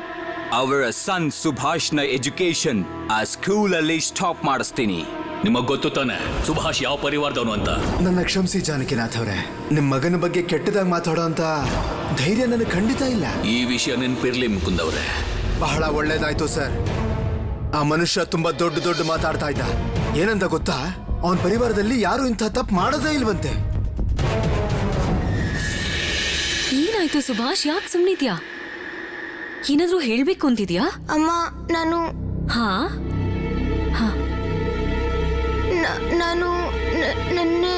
ಅವರ ಸನ್ ಸುಭಾಷ್ನ ಎಜುಕೇಶನ್ ಆ ಸ್ಕೂಲಲ್ಲಿ ಸ್ಟಾಪ್ ಮಾಡಿಸ್ತೀನಿ. ನಿಮಗ್ ಗೊತ್ತು ತಾನೆ ಸುಭಾಷ್ ಯಾವ ಪರಿವಾರದವನು ಅಂತ? ನನ್ನ ಕ್ಷಮಿಸಿ ಜಾನಕಿನಾಥ್ ಅವರೇ, ನಿಮ್ ಮಗನ ಬಗ್ಗೆ ಕೆಟ್ಟದಾಗಿ ಮಾತಾಡೋ ಅಂತ ಧೈರ್ಯ ನನಗೆ ಖಂಡಿತ ಇಲ್ಲ. ಈ ವಿಷಯ ನೆನ್ಪಿರ್ಲಿ ಮುಕುಂದವ್ರೆ. ಬಹಳ ಒಳ್ಳೇದಾಯ್ತು ಸರ್. ಆ ಮನುಷ್ಯ ತುಂಬಾ ದೊಡ್ಡ ಮಾತಾಡ್ತಾ ಇದ್ದ. ಏನಂತ ಗೊತ್ತಾ, ಅವನ ಪರಿವಾರದಲ್ಲಿ ಯಾರು ಇಂಥ ತಪ್ಪು ಮಾಡೋದೇ ಇಲ್ವಂತೆ. ಏನಾಯ್ತು ಸುಭಾಷ್? ಯಾಕೆ ಸುಮ್ನಿದ್ಯಾ? ಏನಾದ್ರೂ ಹೇಳ್ಬೇಕು ಅಂತಿದ್ಯಾ? ಅಮ್ಮ ನಾನು ಹಾ ನಾನು ನಿನ್ನೆ